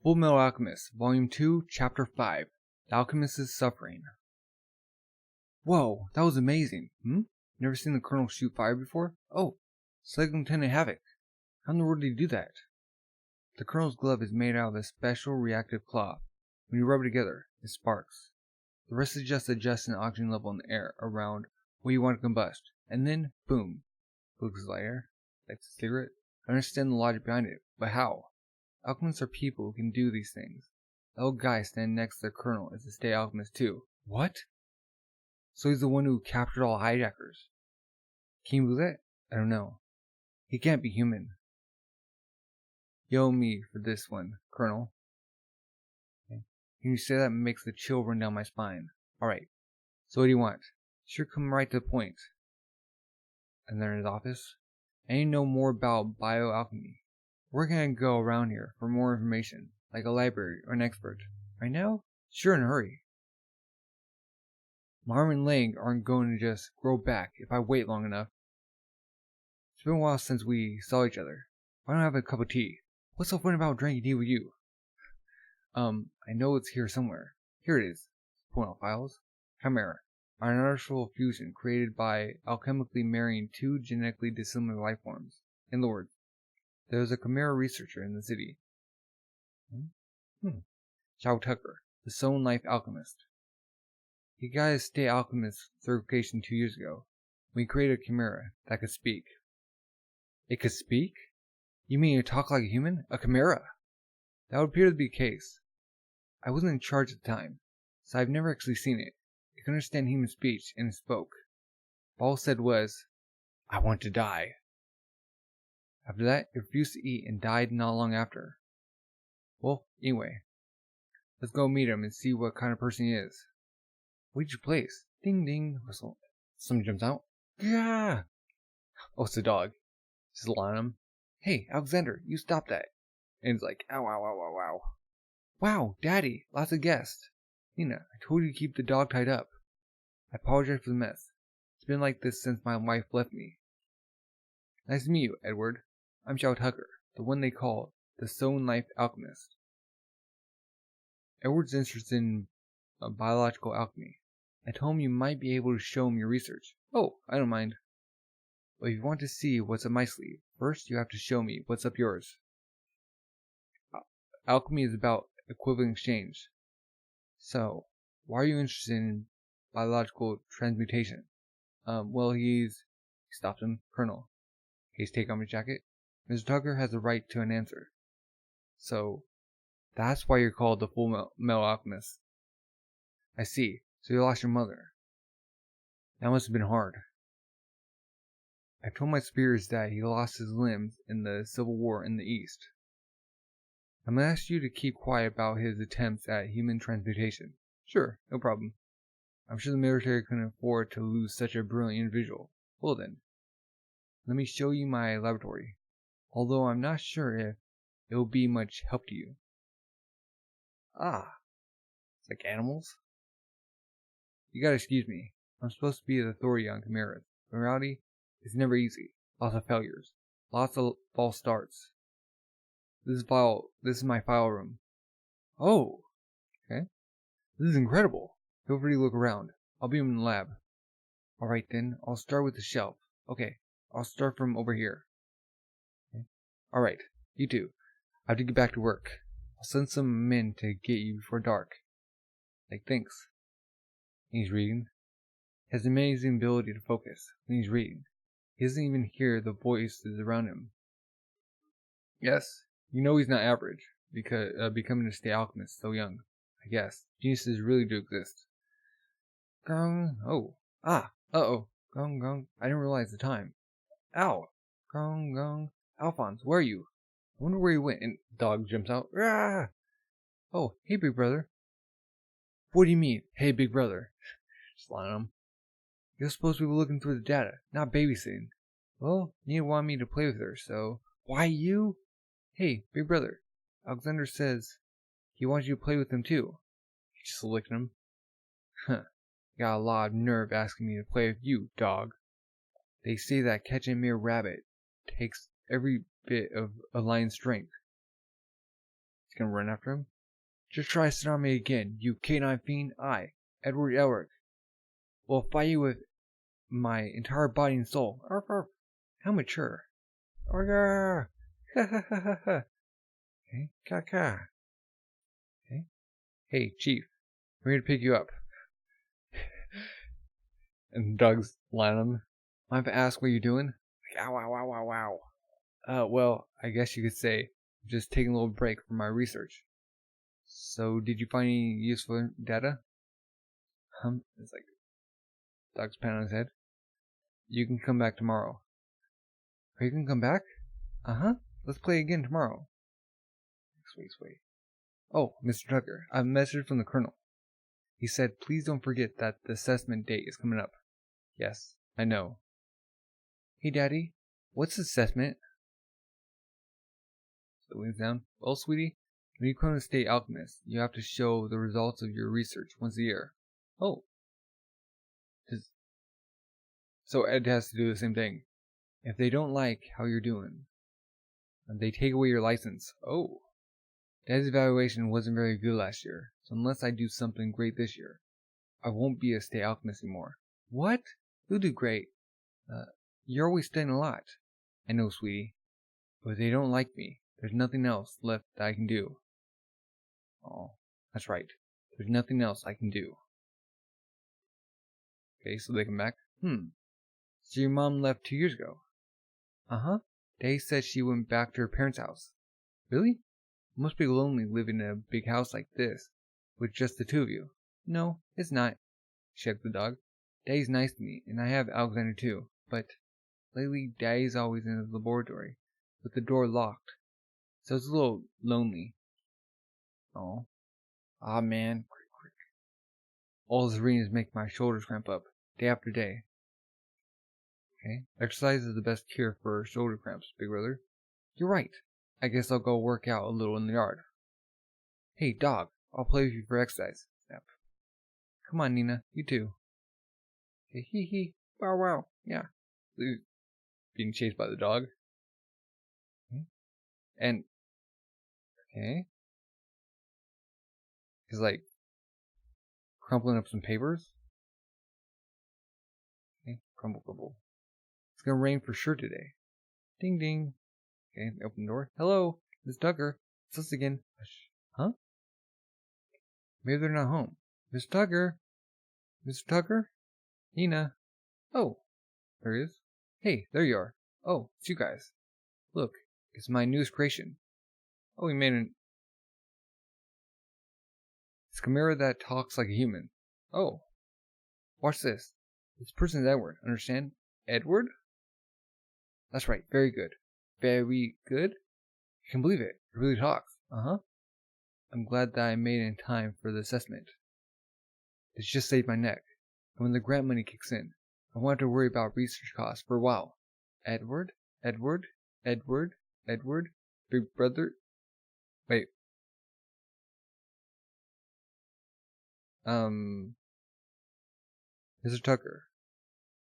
Fullmetal Alchemist, Volume 2, Chapter 5, The Alchemist's Suffering. Whoa, that was amazing. Never seen the Colonel shoot fire before? Oh, it's like Lieutenant Havoc. How in the world did he do that? The Colonel's glove is made out of a special reactive cloth. When you rub it together, it sparks. The rest is just adjusting the oxygen level in the air around where you want to combust. And then, boom. Looks like air. Like a cigarette. I understand the logic behind it, but how? Alchemists are people who can do these things. The old guy standing next to the Colonel is a state alchemist too. What? So he's the one who captured all hijackers. Can you believe that? I don't know. He can't be human. You owe me for this one, Colonel. Okay. Can you say that makes the chill run down my spine? Alright. So what do you want? Sure, come right to the point. And they're in his office. I need to know more about bioalchemy. Where can I go around here for more information, like a library or an expert? Right now? Sure, in a hurry. My arm and leg aren't going to just grow back if I wait long enough. It's been a while since we saw each other. Why don't I have a cup of tea? What's so fun about drinking tea with you? I know it's here somewhere. Here it is. Pulling out files. Chimera. An artificial fusion created by alchemically marrying two genetically dissimilar life forms. In other words, there's a Chimera researcher in the city. Chow Tucker, the Stone Life Alchemist. He got his state alchemist certification 2 years ago when he created a Chimera that could speak. It could speak? You mean it talk like a human? A Chimera? That would appear to be the case. I wasn't in charge at the time, so I've never actually seen it. It could understand human speech and it spoke. All it said was, "I want to die." After that, it refused to eat and died not long after. Well, anyway, let's go meet him and see what kind of person he is. What'd you place? Ding ding, whistle. Someone jumps out. Yeah. Oh, it's a dog. Just lying him. Hey, Alexander, you stop that. And he's like, ow, ow, ow, ow, ow. Wow, Daddy, lots of guests. Nina, I told you to keep the dog tied up. I apologize for the mess. It's been like this since my wife left me. Nice to meet you, Edward. I'm Chow Tucker, the one they call the Stone Life Alchemist. Edward's interested in biological alchemy. I told him you might be able to show him your research. Oh, I don't mind. But if you want to see what's up my sleeve, first you have to show me what's up yours. Alchemy is about equivalent exchange. So, why are you interested in biological transmutation? Well, he stopped him. Colonel. Case take off his jacket. Mr. Tucker has a right to an answer. So, that's why you're called the Fullmetal Alchemist. I see. So you lost your mother. That must have been hard. I told my superiors that he lost his limbs in the Civil War in the East. I'm going to ask you to keep quiet about his attempts at human transmutation. Sure, no problem. I'm sure the military couldn't afford to lose such a brilliant individual. Well then, let me show you my laboratory. Although I'm not sure if it will be much help to you. Ah, it's like animals? You gotta excuse me. I'm supposed to be the authority on chimeras. In reality, it's never easy. Lots of failures. Lots of false starts. This is my file room. Oh, okay. This is incredible. Feel free to look around. I'll be in the lab. Alright then, I'll start with the shelf. Okay, I'll start from over here. Okay. Alright, you two. I have to get back to work. I'll send some men to get you before dark. Like, thanks. And he's reading. He has an amazing ability to focus when he's reading. He doesn't even hear the voices around him. Yes, you know he's not average, because becoming a state alchemist so young. I guess. Geniuses really do exist. Gong. Oh. Ah. Uh-oh. Gong gong. I didn't realize the time. Ow. Gong gong. Alphonse, where are you? I wonder where he went. And dog jumps out. Rah! Oh, hey big brother. What do you mean, hey big brother? Just lying on him. You're supposed to be looking through the data, not babysitting. Well, Nina wanted me to play with her, so... Why you? Hey, big brother. Alexander says he wants you to play with him too. He just licked him. Huh. Got a lot of nerve asking me to play with you, dog. They say that catching a mere rabbit takes every bit of a lion's strength. gonna run after him. Just try to sit on me again, you canine fiend. I, Edward Elric, will fight you with my entire body and soul. Arf, arf. How mature. Argar. Ha ha ha ha ha. Okay, ka. Okay. Hey, Chief. I'm here to pick you up. And the dog's lying on him. Mind if I ask what you're doing? Like, ow, ow, ow, ow, ow. Well, I guess you could say, I'm just taking a little break from my research. So, did you find any useful data? It's like, dog's patting on his head. You can come back tomorrow. Are you gonna come back? Uh-huh. Let's play again tomorrow. Sweet. Oh, Mr. Tucker, I have a message from the Colonel. He said, please don't forget that the assessment date is coming up. Yes, I know. Hey, Daddy, what's the assessment? So leans down. Well, sweetie, when you become a state alchemist, you have to show the results of your research once a year. Oh. So Ed has to do the same thing. If they don't like how you're doing, they take away your license. Oh. Dad's evaluation wasn't very good last year, so unless I do something great this year, I won't be a state alchemist anymore. What? You'll do great. You're always studying a lot. I know, sweetie. But if they don't like me, there's nothing else left that I can do. Oh, that's right. There's nothing else I can do. Okay, so they come back. So your mom left 2 years ago? Uh-huh. Daddy said she went back to her parents' house. Really? It must be lonely living in a big house like this, with just the two of you. No, it's not, shrugged the dog. Daddy's nice to me, and I have Alexander too, but lately Daddy's always in his laboratory, with the door locked, so it's a little lonely. Oh. Ah, man. Crick. All this reading is making my shoulders cramp up, day after day. Okay, exercise is the best cure for shoulder cramps, big brother. You're right. I guess I'll go work out a little in the yard. Hey, dog, I'll play with you for exercise. Snap. Come on, Nina, you too. Okay, hee. Wow. Yeah. Being chased by the dog. Okay. And, okay. He's like, crumpling up some papers. Okay, crumble. It's gonna rain for sure today. Ding ding. Okay, open the door. Hello, Miss Tucker. It's us again. Huh? Maybe they're not home. Miss Tucker? Mr. Tucker? Nina? Oh, there he is. Hey, there you are. Oh, it's you guys. Look, it's my newest creation. Oh, we made an... It's a chimera that talks like a human. Oh. Watch this. This person's Edward, understand? Edward? That's right, very good. Very good? I can believe it. It really talks. Uh-huh. I'm glad that I made it in time for the assessment. It's just saved my neck. And when the grant money kicks in, I won't have to worry about research costs for a while. Edward? Big brother? Wait. Mr. Tucker,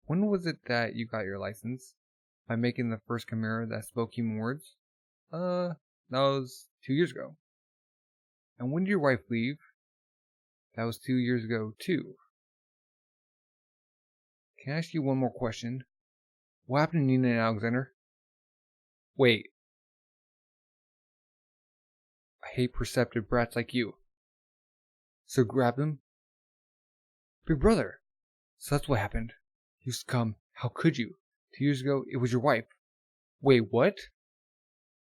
when was it that you got your license? By making the first chimera that spoke human words? That was 2 years ago. And when did your wife leave? That was 2 years ago, too. Can I ask you one more question? What happened to Nina and Alexander? Wait. I hate perceptive brats like you. So grab them? Big brother! So that's what happened. You scum. How could you? 2 years ago, it was your wife. Wait, what?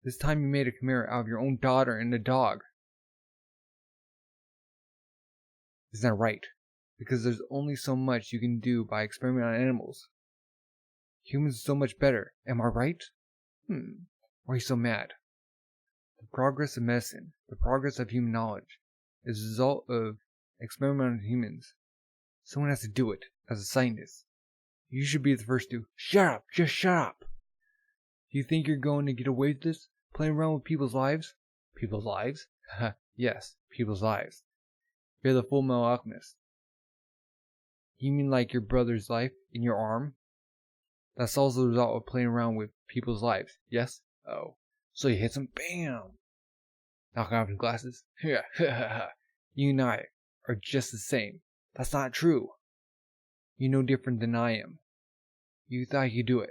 This time you made a chimera out of your own daughter and a dog. Isn't that right? Because there's only so much you can do by experimenting on animals. Humans are so much better, am I right? Why are you so mad? The progress of medicine, the progress of human knowledge, is a result of experimenting on humans. Someone has to do it, as a scientist. You should be the first to... Shut up! Just shut up! Do you think you're going to get away with this? Playing around with people's lives? People's lives? Yes, people's lives. You're the Fullmetal Alchemist. You mean like your brother's life in your arm? That's also the result of playing around with people's lives, yes? Oh. So you hit some BAM! knocking off his glasses. You and I are just the same. That's not true. You're no different than I am. You thought you could do it.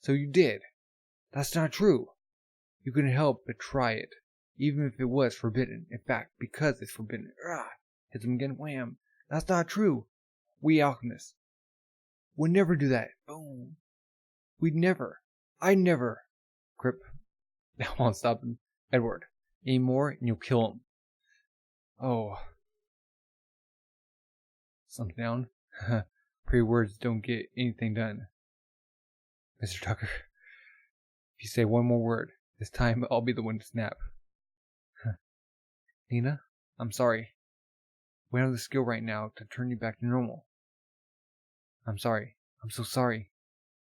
So you did. That's not true. You couldn't help but try it, even if it was forbidden. In fact, because it's forbidden. Hits him again. Wham. That's not true. We alchemists would never do that. Boom. We'd never. I never. Grip. I won't stop him. Edward. Any more and you'll kill him. Oh. Something down. Pretty words don't get anything done. Mr. Tucker. If you say one more word, this time I'll be the one to snap. Nina, I'm sorry. We don't have the skill right now to turn you back to normal. I'm sorry. I'm so sorry.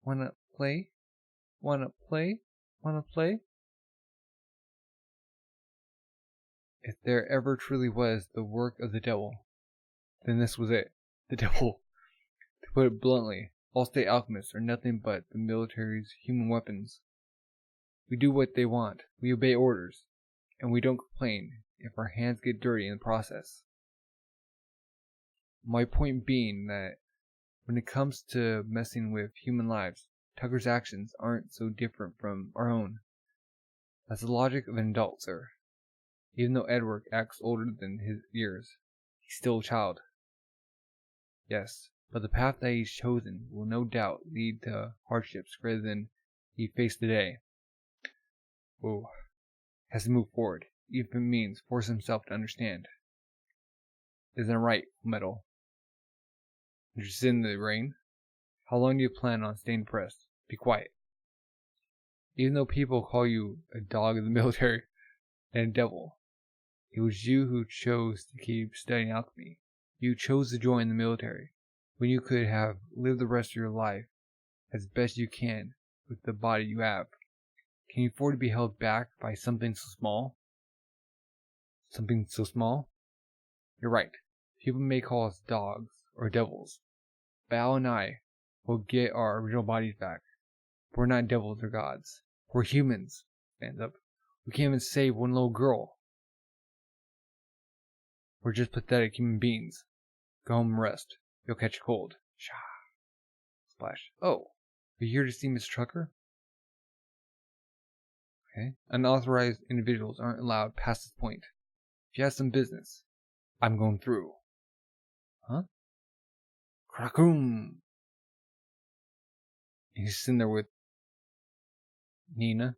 Wanna play? Wanna play? Wanna play? If there ever truly was the work of the devil, then this was it. The devil. To put it bluntly, all state alchemists are nothing but the military's human weapons. We do what they want, we obey orders, and we don't complain if our hands get dirty in the process. My point being that when it comes to messing with human lives, Tucker's actions aren't so different from our own. That's the logic of an adult, sir. Even though Edward acts older than his years, he's still a child. Yes, but the path that he's chosen will no doubt lead to hardships greater than he faced today. Whoa. Has to move forward, even if it means force himself to understand. Isn't it right, Fullmetal? You're just in the rain? How long do you plan on staying pressed? Be quiet. Even though people call you a dog of the military and a devil, it was you who chose to keep studying alchemy. You chose to join the military when you could have lived the rest of your life as best you can with the body you have. Can you afford to be held back by something so small? Something so small? You're right. People may call us dogs or devils. But Al and I will get our original bodies back. We're not devils or gods. We're humans. Stands up. We can't even save one little girl. We're just pathetic human beings. Go home and rest. You'll catch a cold. Shah. Splash. Oh, are you here to see Mr. Tucker? Okay. Unauthorized individuals aren't allowed past this point. If you have some business, I'm going through. Huh? Krakoom! He's sitting there with Nina.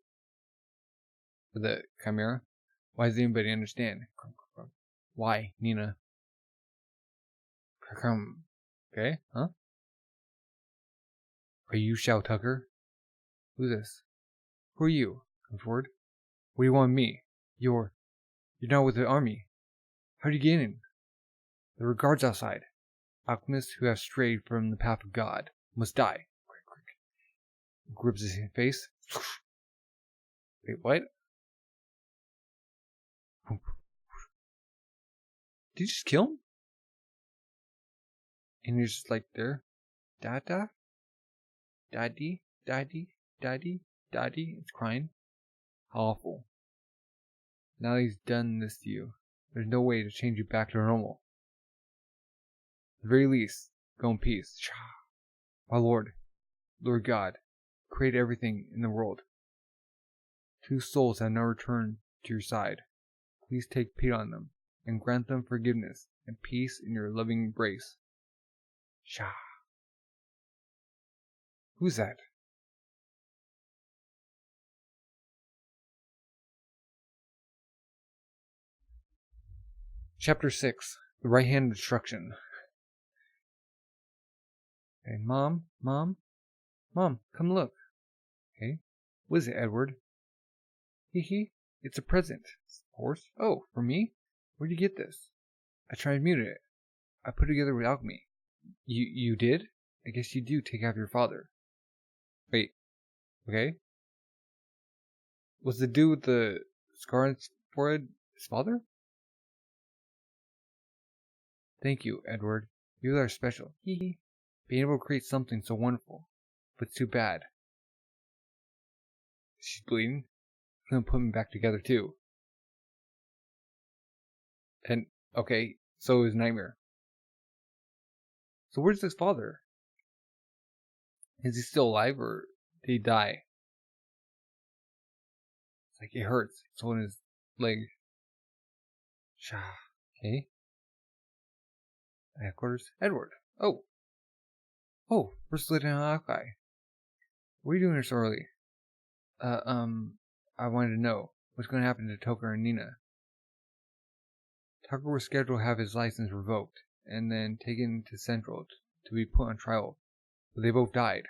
For the Chimera. Why does anybody understand? Why, Nina? Krakoom. Okay, huh? Are you Shao Tucker? Who's this? Who are you? Come forward. What do you want with me? You're not with the army. How did you get in? There were guards outside. Alchemists who have strayed from the path of God must die. Grips his face. Wait, what? Did you just kill him? And he's just like there. Dada? Daddy? Daddy? Daddy? Daddy? It's crying. How awful. Now that he's done this to you, there's no way to change you back to normal. At the very least, go in peace. My Lord, Lord God, create everything in the world. Two souls have now returned to your side. Please take pity on them, and grant them forgiveness and peace in your loving embrace. Shah. Who's that? Chapter 6. The Right Hand of Destruction. Okay, Mom, come look. Okay, what is it, Edward? Hee, it's a present. Of course. Oh, for me? Where'd you get this? I transmuted it. I put it together with alchemy. You did? I guess you do take after your father. Wait, okay. Was the dude with the scar on his forehead his father? Thank you, Edward. You are special. Hee. Being able to create something so wonderful. But it's too bad. She's bleeding. She's gonna put me back together too. And, okay, so his nightmare. So where's his father? Is he still alive or did he die? It's like it hurts. It's on his leg. Okay. Headquarters. Edward. Oh. Oh, First Lieutenant Hawkeye. What are you doing here so early? I wanted to know what's going to happen to Tucker and Nina. Tucker was scheduled to have his license revoked and then taken to Central to be put on trial, but they both died.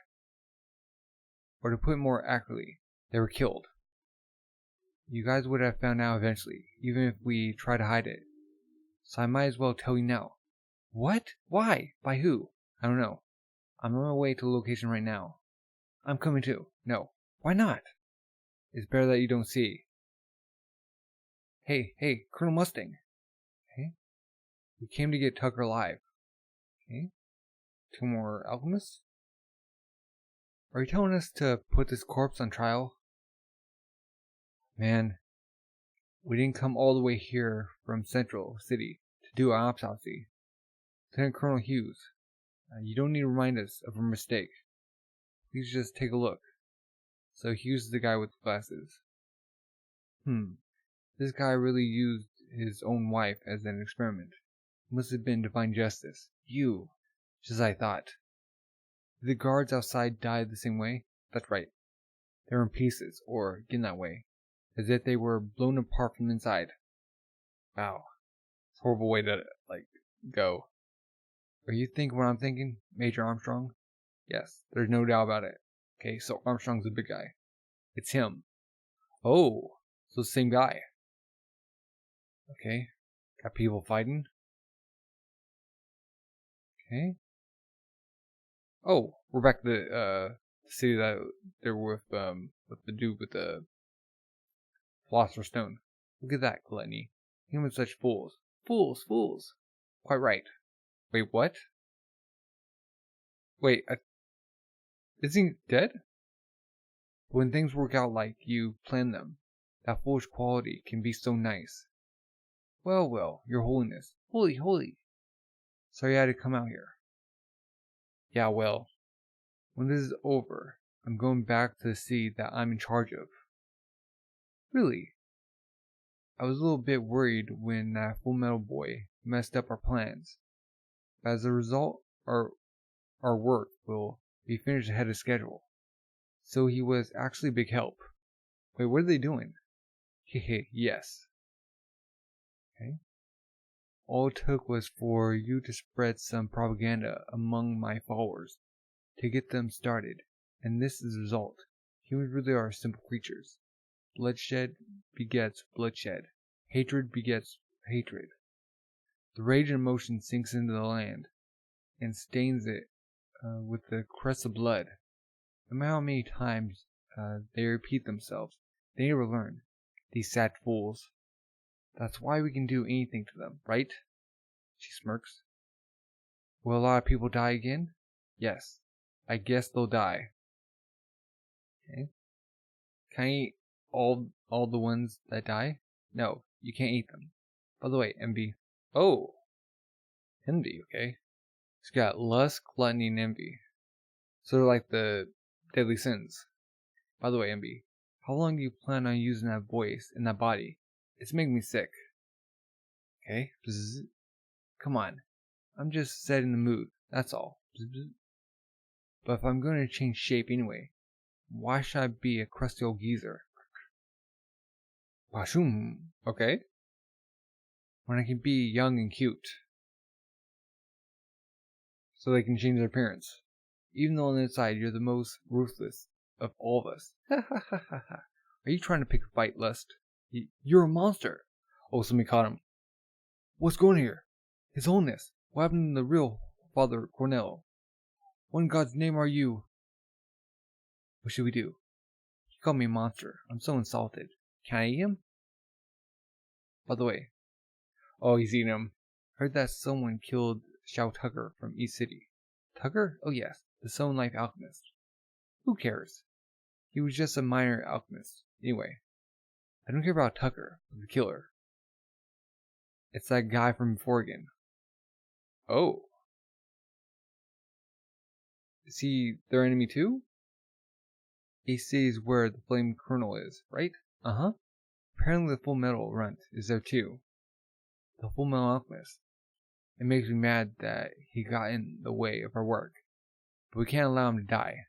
Or to put it more accurately, they were killed. You guys would have found out eventually, even if we try to hide it. So I might as well tell you now. What? Why? By who? I don't know. I'm on my way to the location right now. I'm coming too. No. Why not? It's better that you don't see. Hey, Colonel Mustang. Okay. We came to get Tucker alive. Okay. 2 more alchemists? Are you telling us to put this corpse on trial? Man, we didn't come all the way here from Central City to do an autopsy. Lieutenant Colonel Hughes, you don't need to remind us of our mistake. Please just take a look. So Hughes is the guy with the glasses. This guy really used his own wife as an experiment. It must have been divine justice. You, just as I thought. Did the guards outside die the same way? That's right. They were in pieces, or getting that way, as if they were blown apart from inside. Wow. It's a horrible way to, go. Are you thinking what I'm thinking, Major Armstrong? Yes, there's no doubt about it. Okay, so Armstrong's the big guy. It's him. Oh, so the same guy. Okay, got people fighting. Okay. Oh, we're back to the city that they're with the dude with the Philosopher's Stone. Look at that gluttony. Humans such fools. Fools. Quite right. Wait, what? Wait, is he dead? When things work out like you planned them, that foolish quality can be so nice. Well, your holiness. Holy. Sorry I had to come out here. Yeah, well, when this is over, I'm going back to the city that I'm in charge of. Really? I was a little bit worried when that Fullmetal boy messed up our plans. But as a result, our work will be finished ahead of schedule. So he was actually a big help. Wait, what are they doing? Hehe, yes. Okay. All it took was for you to spread some propaganda among my followers to get them started, and this is the result. Humans really are simple creatures. Bloodshed begets bloodshed. Hatred begets hatred. The rage and emotion sinks into the land and stains it with the crest of blood. No matter how many times they repeat themselves, they never learn. These sad fools. That's why we can do anything to them, right? She smirks. Will a lot of people die again? Yes. I guess they'll die. Okay. Can I eat all the ones that die? No, you can't eat them. By the way, envy. Oh. Envy, okay. It's got lust, gluttony, and envy. So they're like the deadly sins. By the way, envy, how long do you plan on using that voice in that body? It's making me sick. Okay. Bzz. Come on. I'm just setting the mood. That's all. Bzz. But if I'm going to change shape anyway, why should I be a crusty old geezer? Washoom. Okay. When I can be young and cute. So they can change their appearance. Even though on the inside you're the most ruthless of all of us. Ha ha ha ha ha. Are you trying to pick a fight, Lust? You're a monster. Oh, somebody caught him. What's going on here? His Holiness. What happened to the real Father Cornell? What in God's name are you? What should we do? He called me a monster. I'm so insulted. Can I eat him? By the way. Oh, he's eating him. Heard that someone killed Xiao Tucker from East City. Tucker? Oh yes, the Stone Life Alchemist. Who cares? He was just a minor alchemist. Anyway, I don't care about Tucker, the killer. It's that guy from before again. Oh. Is he their enemy too? He sees where the Flame Colonel is, right? Uh-huh. Apparently the Full Metal Runt is there too. The Fullmetal Alchemist. It makes me mad that he got in the way of our work. But we can't allow him to die.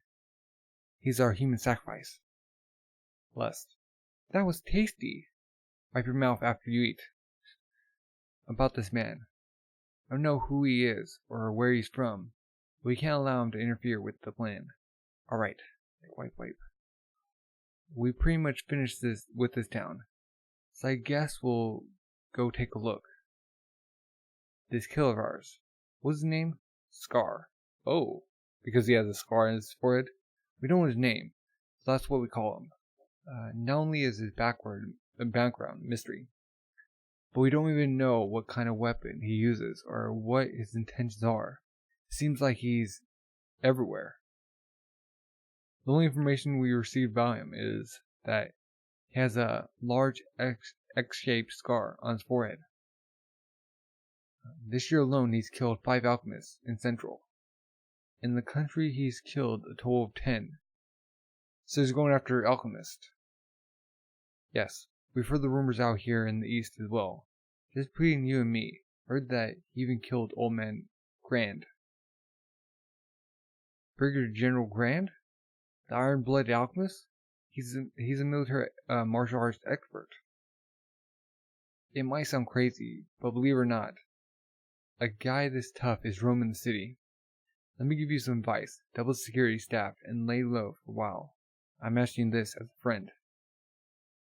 He's our human sacrifice. Lust. That was tasty. Wipe your mouth after you eat. About this man. I don't know who he is or where he's from, but we can't allow him to interfere with the plan. Alright. Wipe. We pretty much finished this with this town, so I guess we'll go take a look. This killer of ours. What's his name? Scar. Oh, because he has a scar on his forehead? We don't know his name, so that's what we call him. Not only is his background mystery, but we don't even know what kind of weapon he uses or what his intentions are. It seems like he's everywhere. The only information we received about him is that he has a large X-shaped scar on his forehead. This year alone, he's killed 5 alchemists in Central. In the country, he's killed a total of 10. So he's going after alchemists. Yes, we've heard the rumors out here in the East as well. Just between you and me, heard that he even killed Old Man Grand. Brigadier General Grand? The Iron-Blooded Alchemist? He's a military martial arts expert. It might sound crazy, but believe it or not, a guy this tough is roaming the city. Let me give you some advice. Double security staff and lay low for a while. I'm asking this as a friend.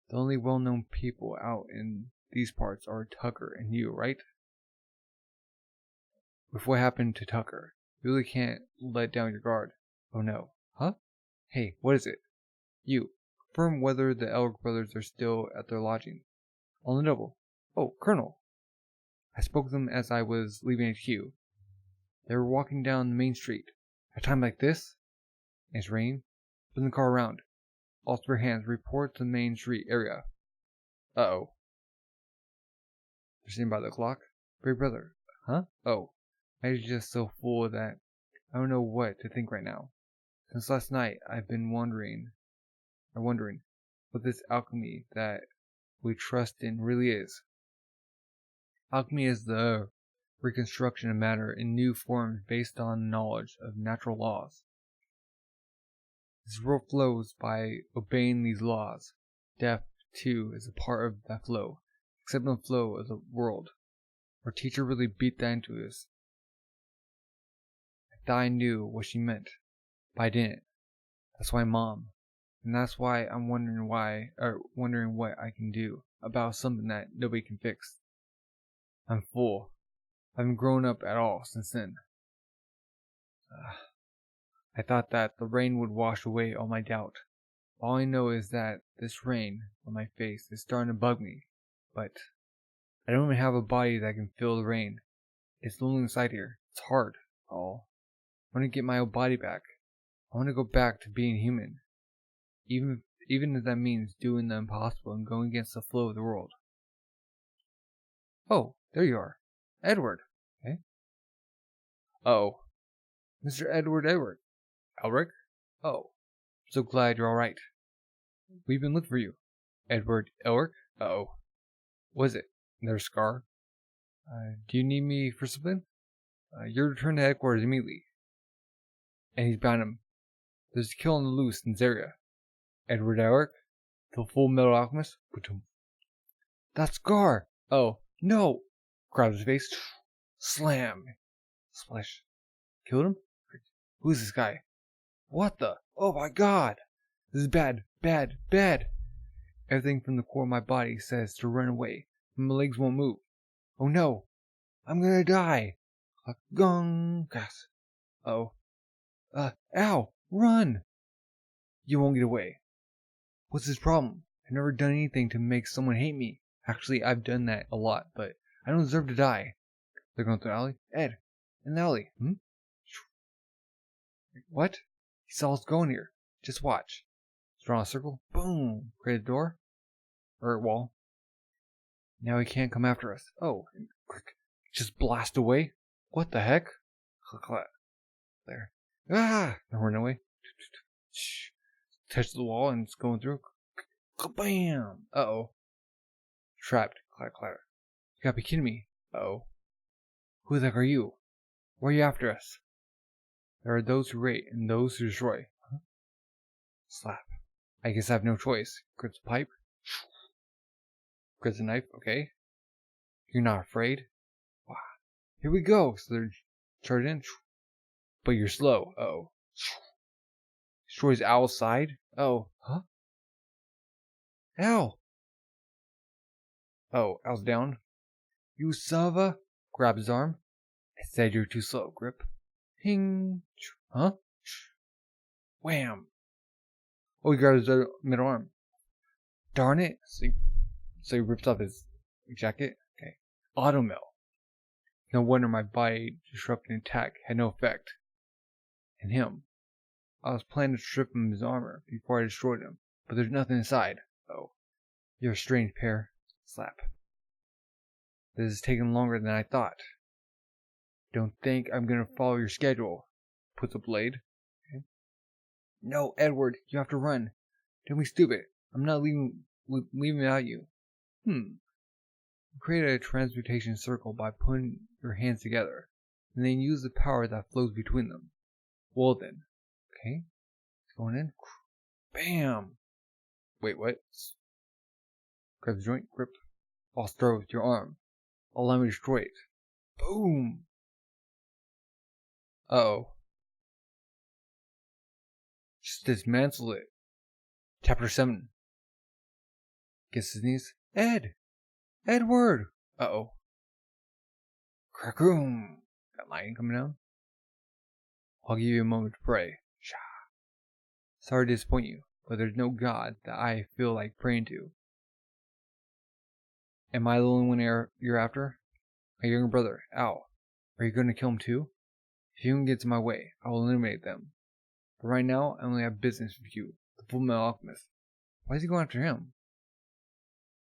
The only well-known people out in these parts are Tucker and you, right? With what happened to Tucker, you really can't let down your guard. Oh no. Huh? Hey, what is it? You. Confirm whether the Elric brothers are still at their lodging. On the double. Oh, Colonel. I spoke to them as I was leaving HQ. They were walking down the main street. At a time like this? It's rain. Spin the car around. All 3 hands report to the main street area. Uh-oh. They're sitting by the clock. Big brother. Huh? Oh. I was just so full that I don't know what to think right now. Since last night, I've been wondering what this alchemy that we trust in really is. Alchemy is the reconstruction of matter in new forms based on knowledge of natural laws. This world flows by obeying these laws. Death, too, is a part of that flow, except the flow of the world. Our teacher really beat that into us. I thought I knew what she meant, but I didn't. That's why Mom. And that's why I'm wondering what I can do about something that nobody can fix. I'm full. I haven't grown up at all since then. I thought that the rain would wash away all my doubt. All I know is that this rain on my face is starting to bug me. But I don't even have a body that can feel the rain. It's lonely inside here. It's hard. I want to get my old body back. I want to go back to being human. Even if that means doing the impossible and going against the flow of the world. Oh, there you are. Edward. Eh? Oh. Mr. Edward. Elric? Oh. I'm so glad you're alright. We've been looking for you. Edward Elric? Uh-oh. What is it? Another scar? Do you need me for something? You're returned to headquarters immediately. And he's bound him. There's a kill on the loose in this area. Edward Elric? The Fullmetal Alchemist? That's Scar! Oh, no! Grabs his face. Slam! Splash. Killed him? Who's this guy? What the? Oh my god! This is bad. Everything from the core of my body says to run away, but my legs won't move. Oh no! I'm gonna die! Gas. Oh. Ow! Run! You won't get away. What's his problem? I've never done anything to make someone hate me. Actually, I've done that a lot, but I don't deserve to die. They're going through the alley? Ed, in the alley. What? He saw us going here. Just watch. Draw a circle. Boom. Create a door. Or a wall. Now he can't come after us. Oh, quick. Just blast away. What the heck? Click, click. There. Ah! Now run away. Touch the wall and it's going through. Bam! Uh-oh. Trapped. Clatter, clatter. You gotta be kidding me. Uh-oh. Who the heck are you? Why are you after us? There are those who rate and those who destroy. Huh? Slap. I guess I have no choice. Grips the pipe. Grips the knife. Okay. You're not afraid? Wow. Here we go. So they're charged in. But you're slow. Uh-oh. Destroys Owl's side. Oh. Huh? Ow. Oh, Owl's down. You Sava. Grab his arm. I said you're too slow. Grip. Ping. Huh? Wham. Oh, he grabs his middle arm. Darn it. So he rips off his jacket. Okay. Automill. No wonder my body disrupting attack had no effect. And him. I was planning to strip him of his armor before I destroyed him, but there's nothing inside. Oh. You're a strange pair. Slap. This is taking longer than I thought. Don't think I'm gonna follow your schedule. Puts a blade. Okay. No, Edward, you have to run. Don't be stupid. I'm not leaving without you. Create a transmutation circle by putting your hands together, and then use the power that flows between them. Well then. Okay. It's going in. Bam! Wait, what? Grab the joint, grip. I'll start with your arm. Allow me to destroy it. Boom! Uh-oh. Just dismantle it. Chapter 7. Gets his knees. Edward! Uh-oh. Crackoom! Got lightning coming down. I'll give you a moment to pray. Sha. Sorry to disappoint you, but there's no god that I feel like praying to. Am I the only one you're after? My younger brother, Al. Are you going to kill him too? If anyone gets in my way, I will eliminate them. But right now, I only have business with you, the Fullmetal Alchemist. Why is he going after him?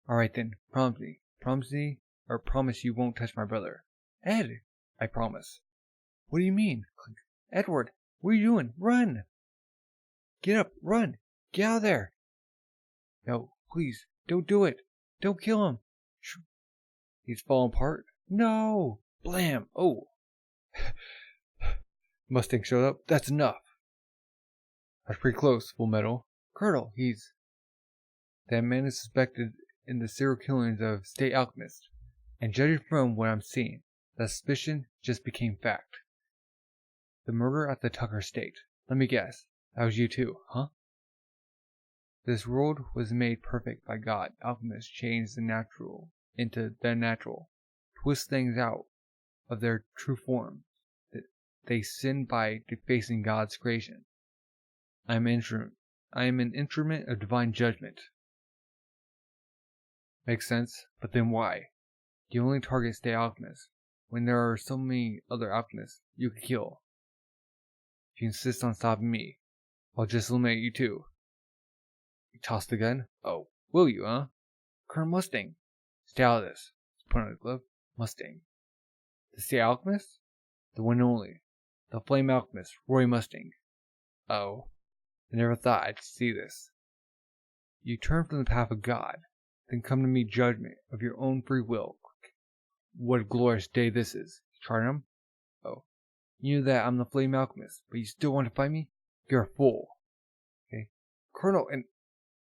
Alright then, promise me. Promise you won't touch my brother. Ed! I promise. What do you mean? Edward, what are you doing? Run! Get up, run! Get out of there! No, please, don't do it! Don't kill him! He's falling apart. No! Blam! Oh! Mustang showed up. That's enough. That's pretty close, Fullmetal. Colonel, that man is suspected in the serial killings of state alchemists, and judging from what I'm seeing, that suspicion just became fact. The murder at the Tucker estate. Let me guess, that was you too, huh? This world was made perfect by God. Alchemists change the natural into the unnatural, twist things out of their true form. They sin by defacing God's creation. I am an instrument of divine judgment. Makes sense, but then why? Do you only target state alchemists when there are so many other alchemists you could kill? If you insist on stopping me, I'll just eliminate you too. You toss the gun? Oh, will you, huh? Colonel Mustang, stay out of this. Put on a glove. Mustang. The state alchemist? The one and only. The flame alchemist, Roy Mustang. Oh, I never thought I'd see this. You turn from the path of God, then come to meet judgment of your own free will. What a glorious day this is. Charnum? Oh, you knew that I'm the flame alchemist, but you still want to fight me? You're a fool. Okay. Colonel, and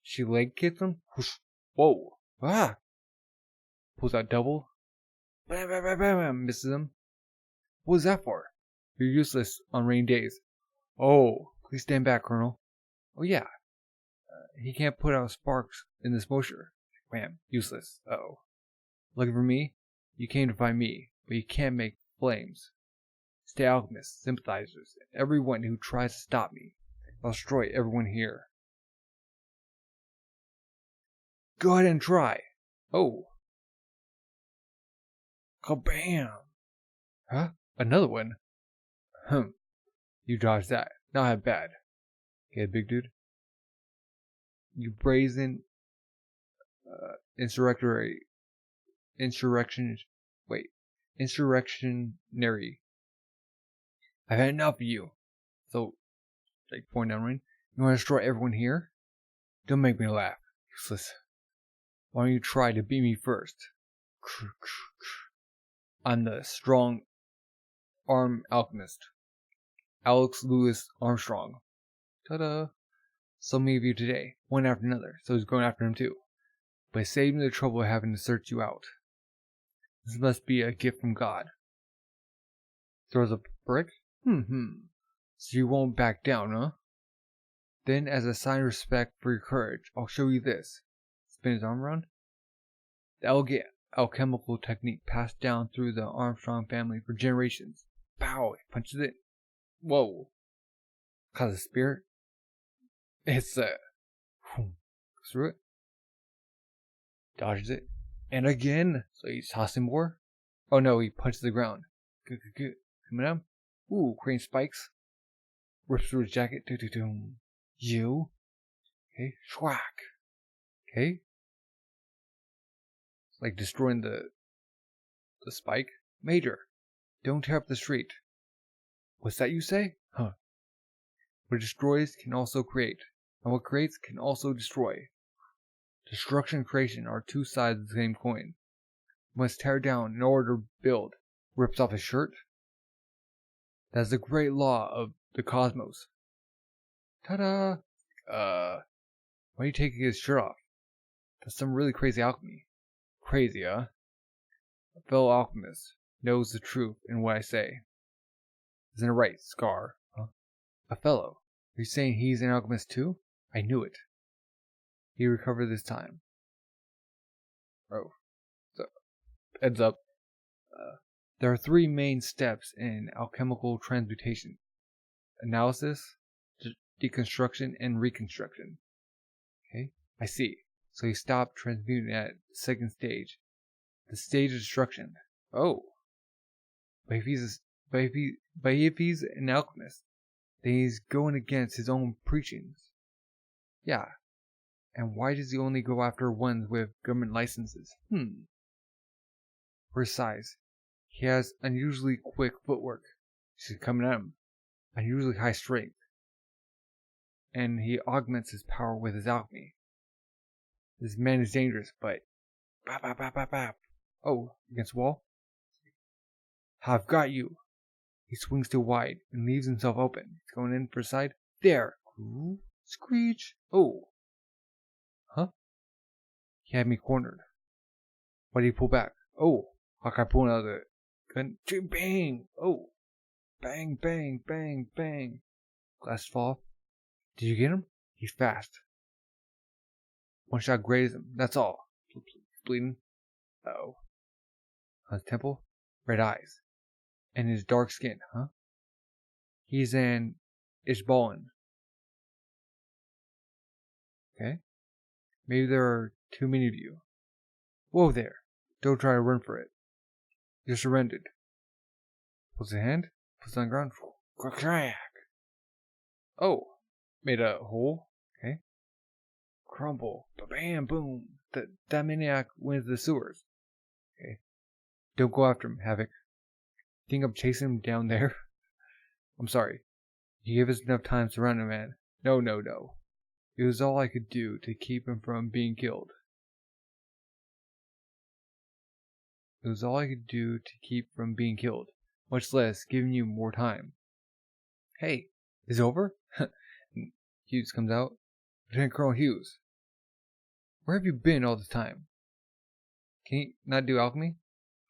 she leg kicks him? Whoa. Ah! Pulls out double. Bam, bam, bam, bam, bam. Misses him. What was that for? You're useless on rainy days. Oh, please stand back, Colonel. Oh yeah. He can't put out sparks in this moisture. Wham. Useless. Uh-oh. Looking for me? You came to find me, but you can't make flames. Stay alchemists, sympathizers, everyone who tries to stop me. I'll destroy everyone here. Go ahead and try. Oh. Kabam! Huh? Another one? You dodged that. Not that bad. Okay, big dude. You brazen insurrectory insurrectionary. I've had enough of you. So, like, point down rain. You want to destroy everyone here? Don't make me laugh. Useless. Why don't you try to beat me first? I'm the strong arm alchemist. Alex Lewis Armstrong. Ta-da! So many of you today, one after another, so he's going after him too. But save me the trouble of having to search you out. This must be a gift from God. Throws a brick? So you won't back down, huh? Then, as a sign of respect for your courage, I'll show you this. Spin his arm around. The alchemical technique passed down through the Armstrong family for generations. Pow! He punches it. Whoa! Cause of spirit? It's through it. Dodges it. And again! So he's tossing more? Oh no, he punches the ground. Good. Coming up. Ooh, crane spikes. Rips through his jacket. Doom. You. Okay. Schwack. Okay. It's like destroying the spike. Major. Don't tear up the street. What's that you say? Huh. What destroys can also create. And what creates can also destroy. Destruction and creation are two sides of the same coin. You must tear down in order to build. Rips off his shirt. That's the great law of the cosmos. Ta-da! Why are you taking his shirt off? That's some really crazy alchemy. Crazy, huh? A fellow alchemist knows the truth in what I say. Isn't it right, Scar? Huh? A fellow? Are you saying he's an alchemist too? I knew it. He recovered this time. Oh. So, heads up. There are three main steps in alchemical transmutation. Analysis, deconstruction, and reconstruction. Okay, I see. So he stopped transmuting at the second stage. The stage of destruction. Oh. But if he's an alchemist, then he's going against his own preachings. Yeah. And why does he only go after ones with government licenses? For his size. He has unusually quick footwork. She's coming at him. Unusually high strength. And he augments his power with his alchemy. This man is dangerous, but... Bap. Oh, against the wall? I've got you. He swings too wide and leaves himself open. He's going in for a side. There. Screech. Oh. Huh? He had me cornered. Why did he pull back? Oh. Hawkeye pulling out of the gun. Bang. Oh. Bang. Glass fall. Did you get him? He's fast. One shot grazed him. That's all. He's bleeding. Uh-oh. On his temple. Red eyes. And his dark skin, huh? He's an Ishbalan. Okay. Maybe there are too many of you. Whoa there. Don't try to run for it. You're surrendered. Pulls his hand. Puts it on the ground. Crack. Oh. Made a hole. Okay. Crumble. Bam, boom. That maniac went into the sewers. Okay. Don't go after him, Havoc. Think I'm chasing him down there? I'm sorry. You gave us enough time to surround him, man. No. It was all I could do to keep him from being killed. Much less giving you more time. Hey, is it over? Hughes comes out. Lieutenant Colonel Hughes. Where have you been all this time? Can you not do alchemy?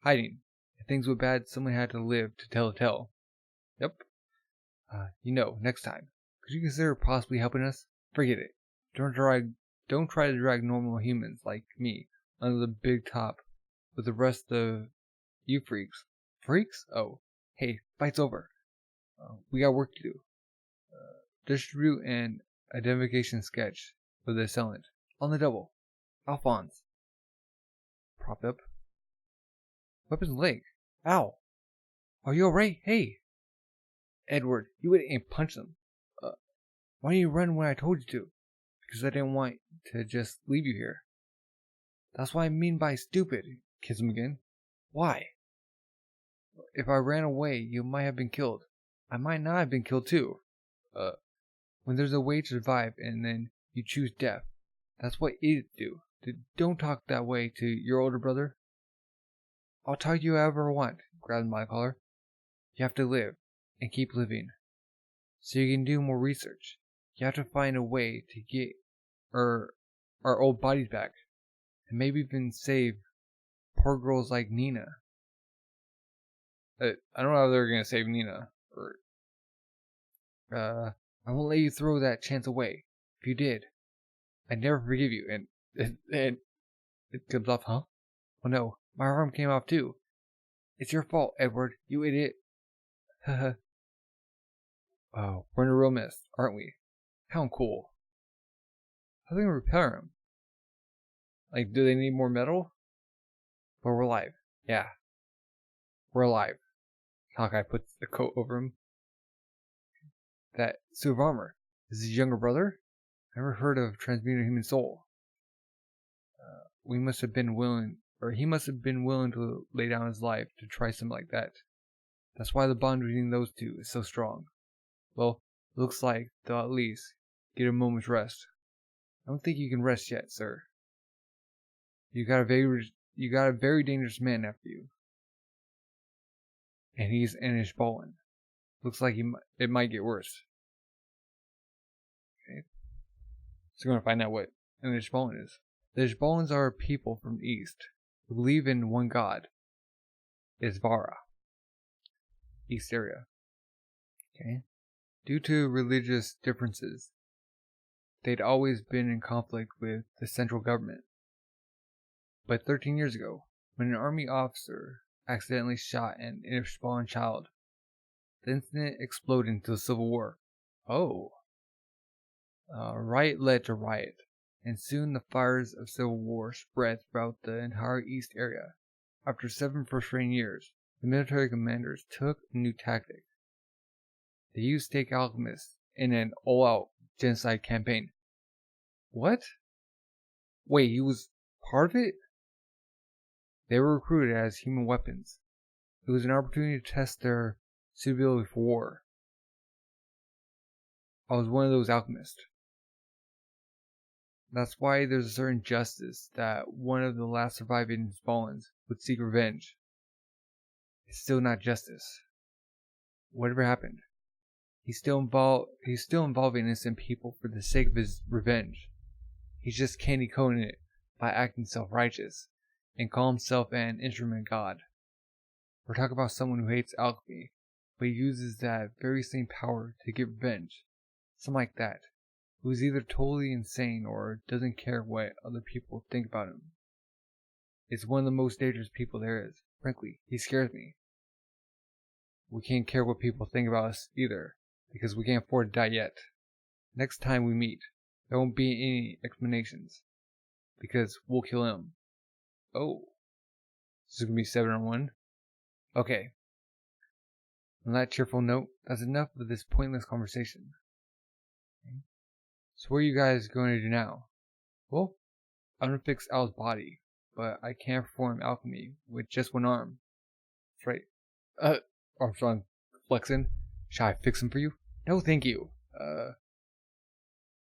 Hiding. If things went bad, someone had to live to tell the tale. Yep. Next time. Could you consider possibly helping us? Forget it. Don't try to drag normal humans like me under the big top with the rest of you freaks. Freaks? Oh. Hey, fight's over. We got work to do. Distribute an identification sketch for the assailant. On the double. Alphonse. Propped up. Weapon's leg. Ow. Are you alright? Hey. Edward, you went and punched them. Why didn't you run when I told you to? Because I didn't want to just leave you here. That's what I mean by stupid. Kiss him again? Why? If I ran away, you might have been killed. I might not have been killed too. When there's a way to survive and then you choose death, that's what idiots do. Don't talk that way to your older brother. I'll talk to you however I want, grabbed my collar. You have to live, and keep living. So you can do more research. You have to find a way to get our old bodies back. And maybe even save poor girls like Nina. I don't know how they're gonna save Nina. I won't let you throw that chance away. If you did, I'd never forgive you. And it comes off, huh? Oh no, my arm came off too. It's your fault, Edward, you idiot. Haha. Oh, we're in a real mess, aren't we? How cool. How are they gonna repair him? Like, do they need more metal? But we're alive. Yeah. We're alive. Hawkeye puts the coat over him. That suit of armor. Is his younger brother? I never heard of transmuting human soul. He must have been willing to lay down his life to try something like that. That's why the bond between those two is so strong. Well, it looks like they'll at least get a moment's rest. I don't think you can rest yet, sir. You got a very dangerous man after you. And he's Anish Bowen. Looks like it might get worse. Okay. So we're gonna find out what Anish Bowen is. The Ishbalans are people from the East who believe in one god, Isvara. East area. Okay. Due to religious differences, they'd always been in conflict with the central government. But 13 years ago, when an army officer accidentally shot an Ishbalan child, the incident exploded into a civil war. Oh. Riot led to riot, and soon the fires of civil war spread throughout the entire East area. After 7 frustrating years, the military commanders took a new tactic. They used fake alchemists in an all-out genocide campaign. What? Wait, he was part of it? They were recruited as human weapons. It was an opportunity to test their suitability for war. I was one of those alchemists. That's why there's a certain justice that one of the last surviving Spallans would seek revenge. It's still not justice. Whatever happened, he's still involving innocent people for the sake of his revenge. He's just candy coating it by acting self-righteous and call himself an instrument god. We're talking about someone who hates alchemy, but uses that very same power to get revenge. Something like that. Who's either totally insane or doesn't care what other people think about him. It's one of the most dangerous people there is. Frankly, he scares me. We can't care what people think about us either, because we can't afford to die yet. Next time we meet, there won't be any explanations, because we'll kill him. Oh. This is going to be 7-on-1? Okay. On that cheerful note, that's enough of this pointless conversation. Okay. So what are you guys going to do now? Well, I'm going to fix Al's body, but I can't perform alchemy with just one arm. That's right. Armstrong flexing. Shall I fix him for you? No, thank you.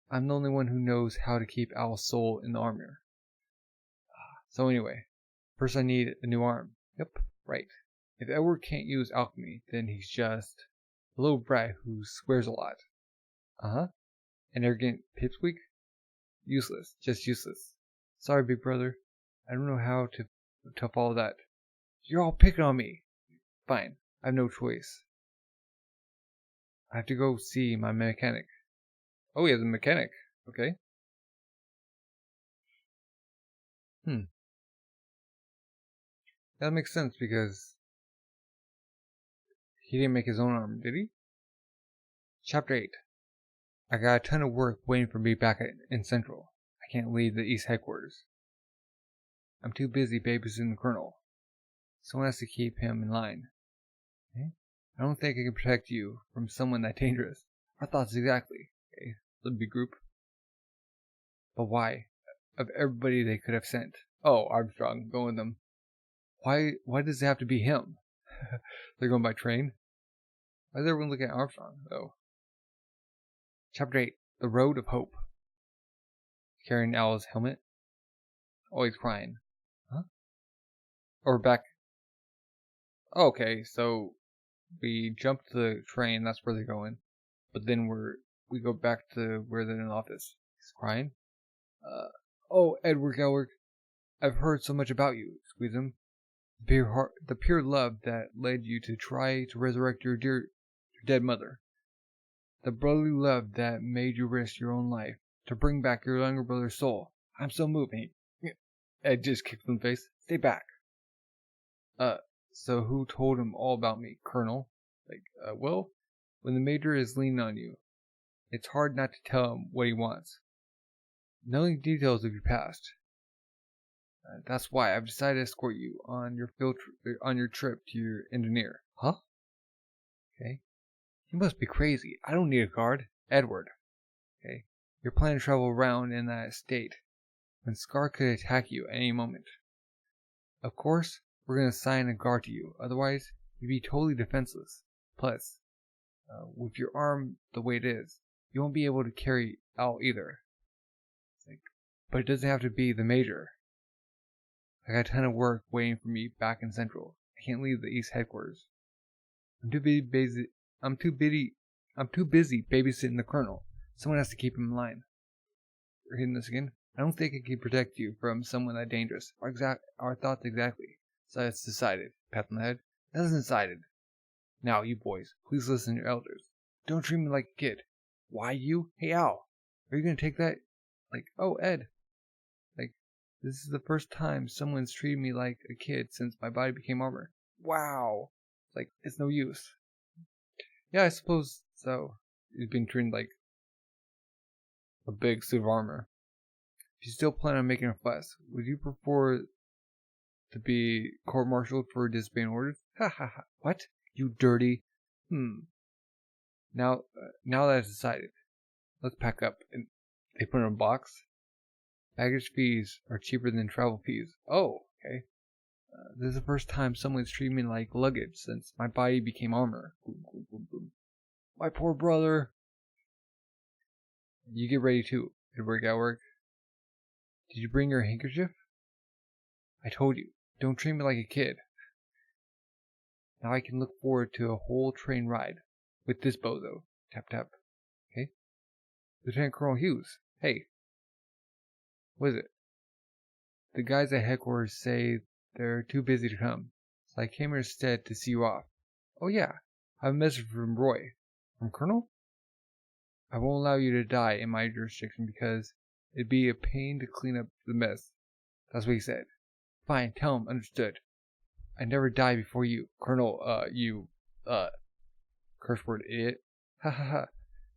I'm the only one who knows how to keep Al's soul in the armor. So anyway, first I need a new arm. Yep, right. If Edward can't use alchemy, then he's just a little brat who swears a lot. Uh-huh. An arrogant pipsqueak? Useless. Just useless. Sorry, big brother. I don't know how to follow that. You're all picking on me. Fine. I have no choice. I have to go see my mechanic. Oh, he has a mechanic. Okay. That makes sense because he didn't make his own arm, did he? Chapter 8. I got a ton of work waiting for me back in Central. I can't leave the East headquarters. I'm too busy babysitting the Colonel. Someone has to keep him in line. Okay? I don't think I can protect you from someone that dangerous. Our thoughts exactly. Okay, Libby group. But why? Of everybody they could have sent. Oh, Armstrong, go with them. Why does it have to be him? They're going by train? Why is everyone looking at Armstrong, though? Chapter 8. The Road of Hope. Carrying Al's helmet. Always crying. Huh? Or back. Oh, okay, so we jump to the train, that's where they're going. But then we go back to where they're in the office. He's crying. Oh, Edward Gelwick, I've heard so much about you. Squeeze him. The pure love that led you to try to resurrect your dead mother. The brotherly love that made you risk your own life to bring back your younger brother's soul. I'm so moved. Ed just kicked him in the face. Stay back. So who told him all about me, Colonel? Well, when the Major is leaning on you, it's hard not to tell him what he wants. Knowing details of your past. That's why I've decided to escort you on your trip to your engineer. Huh? Okay. You must be crazy. I don't need a guard. Edward. Okay. You're planning to travel around in that state when Scar could attack you at any moment. Of course, we're going to assign a guard to you. Otherwise, you'd be totally defenseless. Plus, with your arm the way it is, you won't be able to carry out either. But it doesn't have to be the Major. I got a ton of work waiting for me back in Central. I can't leave the East headquarters. I'm too busy babysitting the Colonel. Someone has to keep him in line. We're hitting this again. I don't think I can protect you from someone that dangerous. Our thoughts exactly. So it's decided. Pat on the head. That's decided. Now, you boys, please listen to your elders. Don't treat me like a kid. Why you? Hey, Al. Are you gonna take that? Oh, Ed. This is the first time someone's treated me like a kid since my body became armor. Wow. It's no use. Yeah, I suppose so. He's been treated like a big suit of armor. If you still plan on making a fuss, would you prefer to be court-martialed for disobeying orders? Ha ha ha. What? You dirty. Now that it's decided, let's pack up. And they put it in a box. Baggage fees are cheaper than travel fees. Oh, okay. This is the first time someone's treated me like luggage since my body became armor. Boom, boom, boom, boom. My poor brother. You get ready too. Edward Gelwick. Did you bring your handkerchief? I told you, don't treat me like a kid. Now I can look forward to a whole train ride with this bozo. Tap tap. Okay. Lieutenant Colonel Hughes. Hey. What is it? The guys at headquarters say they're too busy to come, so I came here instead to see you off. Oh yeah, I have a message from Roy. From Colonel? I won't allow you to die in my jurisdiction because it'd be a pain to clean up the mess. That's what he said. Fine, tell him, understood. I never die before you, Colonel, curse word idiot. Ha ha ha.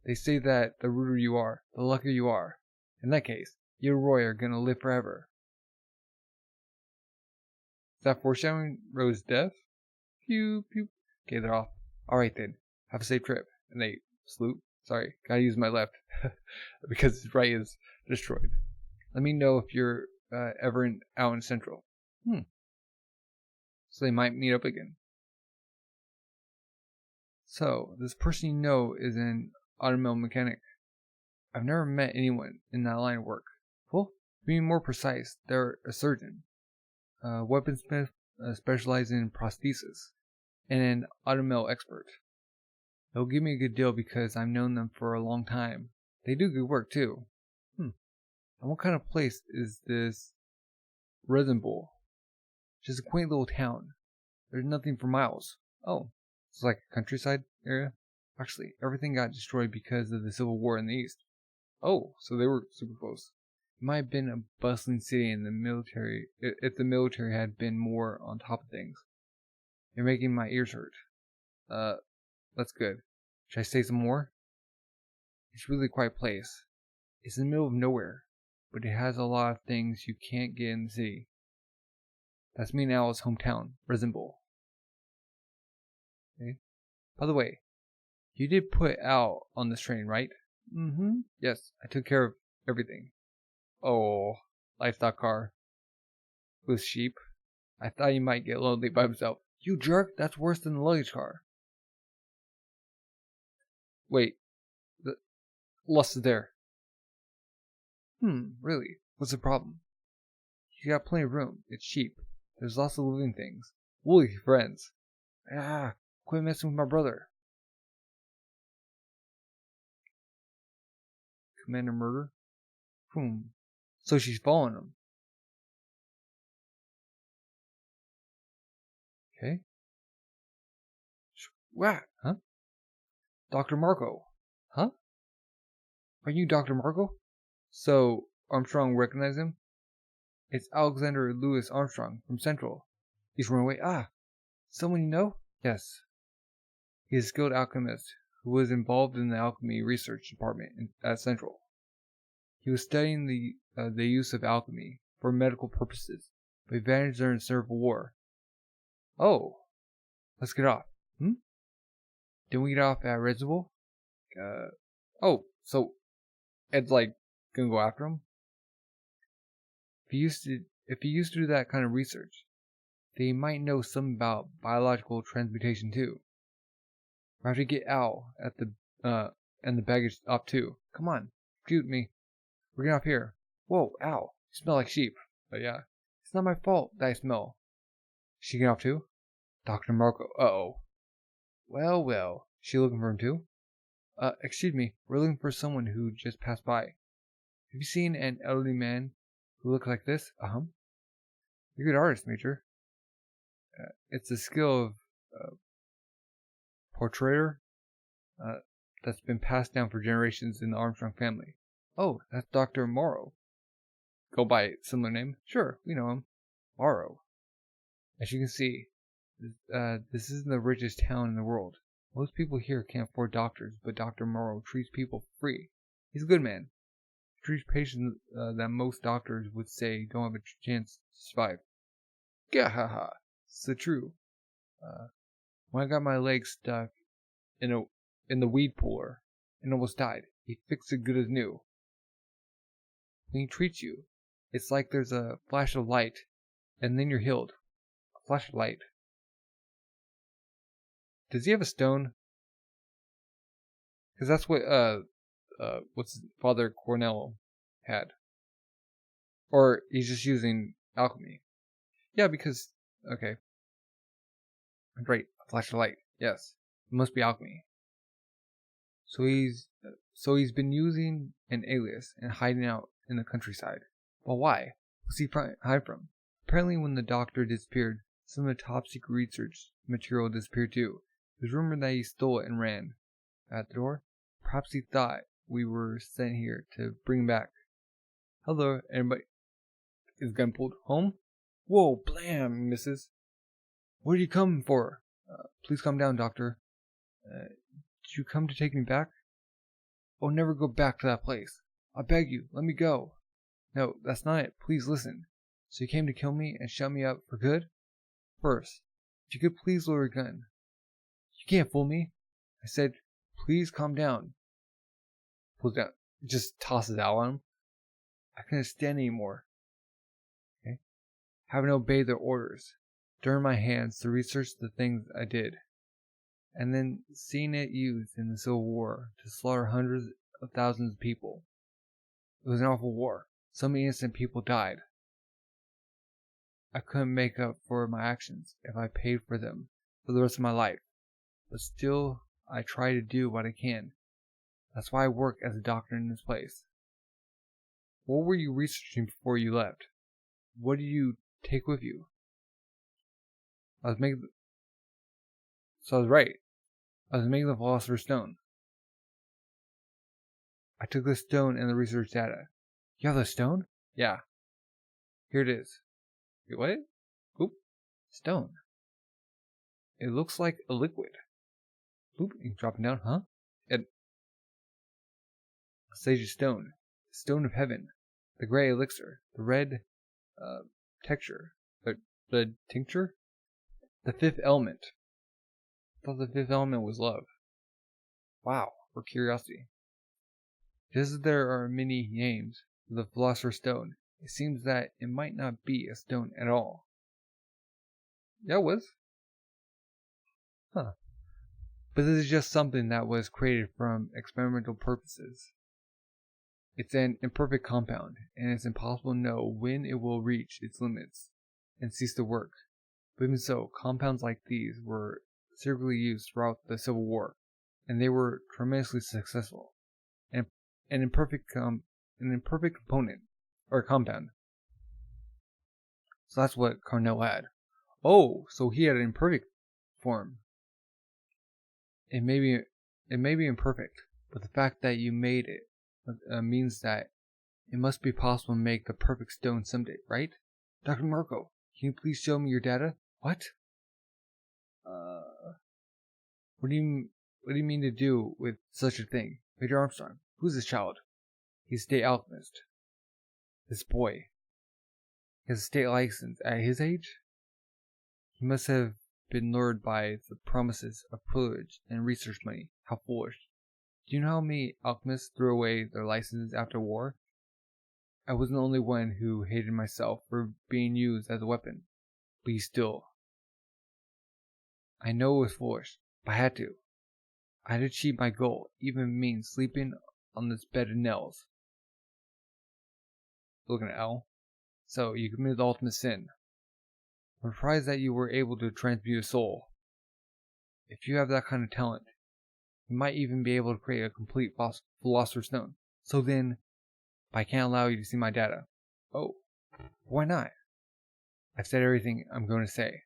They say that the ruder you are, the luckier you are. In that case, you and Roy are gonna live forever. Is that foreshadowing Rose's death? Pew, pew. Okay, they're off. Alright then, have a safe trip. And they salute. Sorry, gotta use my left. Because his right is destroyed. Let me know if you're ever out in Central. So they might meet up again. So, this person you know is an automobile mechanic. I've never met anyone in that line of work. Well, being more precise, they're a surgeon, a weaponsmith specializing in prosthesis, and an automobile expert. They'll give me a good deal because I've known them for a long time. They do good work too. And what kind of place is this Resenbowl? Just a quaint little town. There's nothing for miles. Oh, it's like a countryside area? Actually, everything got destroyed because of the Civil War in the East. Oh, so they were super close. It might have been a bustling city in the military if the military had been more on top of things. You're making my ears hurt. That's good. Should I say some more? It's really quite a place. It's in the middle of nowhere, but it has a lot of things you can't get in the city. That's me and Al's hometown, Resenbowl. Okay. By the way, you did put Al on this train, right? Yes, I took care of everything. Oh, livestock car. With sheep. I thought he might get lonely by himself. You jerk, that's worse than the luggage car. Wait, the Lust is there. Really? What's the problem? You got plenty of room. It's cheap. There's lots of living things. Woolly friends. Quit messing with my brother. Commander Murder? So she's following him. Okay. What? Huh? Dr. Marco. Huh? Are you Dr. Marco? So, Armstrong recognized him? It's Alexander Lewis Armstrong from Central. He's run away. Someone you know? Yes. He's a skilled alchemist who was involved in the alchemy research department at Central. He was studying the use of alchemy for medical purposes, but he vanished during the Civil War. Oh, let's get off. Didn't we get off at Redsville? So Ed's like gonna go after him? If he used to do that kind of research, they might know something about biological transmutation too. We have to get Al at and the baggage up too. Come on, shoot me. We're getting off here. Whoa, Al, you smell like sheep. But yeah, it's not my fault that I smell. She get off too? Dr. Marco. Uh-oh. Well. She looking for him too? Excuse me, we're looking for someone who just passed by. Have you seen an elderly man who looks like this? You're a good artist, Major. It's a skill of portraiture that's been passed down for generations in the Armstrong family. Oh, that's Dr. Morrow. Go by a similar name? Sure, we know him. Morrow. As you can see, this isn't the richest town in the world. Most people here can't afford doctors, but Dr. Morrow treats people for free. He's a good man. He treats patients that most doctors would say don't have a chance to survive. Gahaha. It's the truth. When I got my leg stuck in the weed puller and almost died, he fixed it good as new. When he treats you, it's like there's a flash of light, and then you're healed. A flash of light. Does he have a stone? Because that's what what's Father Cornell had. Or he's just using alchemy. Yeah, because okay. Great, a flash of light. Yes, it must be alchemy. So he's been using an alias and hiding out in the countryside. But why? What's he hide from? Apparently, when the doctor disappeared, some of the top secret research material disappeared too. It was rumored that he stole it and ran. At the door? Perhaps he thought we were sent here to bring him back. Hello, everybody. Is gun pulled home? Whoa, blam, missus. What are you coming for? Please calm down, doctor. Did you come to take me back? Oh, never go back to that place. I beg you, let me go. No, that's not it. Please listen. So you came to kill me and shut me up for good? First, if you could please lower your gun. You can't fool me. I said, please calm down. Pulls down. Just tosses out on him. I couldn't stand anymore. Okay. Having obeyed their orders. During my hands to research the things I did. And then seeing it used in the Civil War to slaughter hundreds of thousands of people. It was an awful war. So many innocent people died. I couldn't make up for my actions if I paid for them for the rest of my life. But still, I try to do what I can. That's why I work as a doctor in this place. What were you researching before you left? What did you take with you? I was right. I was making the Philosopher's Stone. I took the stone and the research data. You have the stone? Yeah. Here it is. Wait, what? Oop. Stone. It looks like a liquid. Oop, dropping down, huh? Sage stone. Stone of heaven. The gray elixir. The red texture. The tincture? The fifth element. I thought the fifth element was love. Wow, for curiosity. Just as there are many names for the Philosopher's Stone, it seems that it might not be a stone at all. Yeah, it was. Huh. But this is just something that was created from experimental purposes. It's an imperfect compound, and it's impossible to know when it will reach its limits and cease to work. But even so, compounds like these were secretly used throughout the Civil War, and they were tremendously successful. And an imperfect component, or compound. So that's what Carnell had. Oh, so he had an imperfect form. It may be imperfect, but the fact that you made it means that it must be possible to make the perfect stone someday, right? Dr. Marco, can you please show me your data? What? What do you mean to do with such a thing? Major Armstrong, who's this child? He's a state alchemist. This boy. He has a state license at his age? He must have been lured by the promises of privilege and research money. How foolish. Do you know how many alchemists threw away their licenses after war? I wasn't the only one who hated myself for being used as a weapon, but you still. I know it was foolish, but I had to. I had to achieve my goal, even if it means sleeping on this bed of nails. Looking at L. So, you committed the ultimate sin. I'm surprised that you were able to transmute a soul. If you have that kind of talent, you might even be able to create a complete Philosopher's Stone. So then, I can't allow you to see my data. Oh, why not? I've said everything I'm going to say.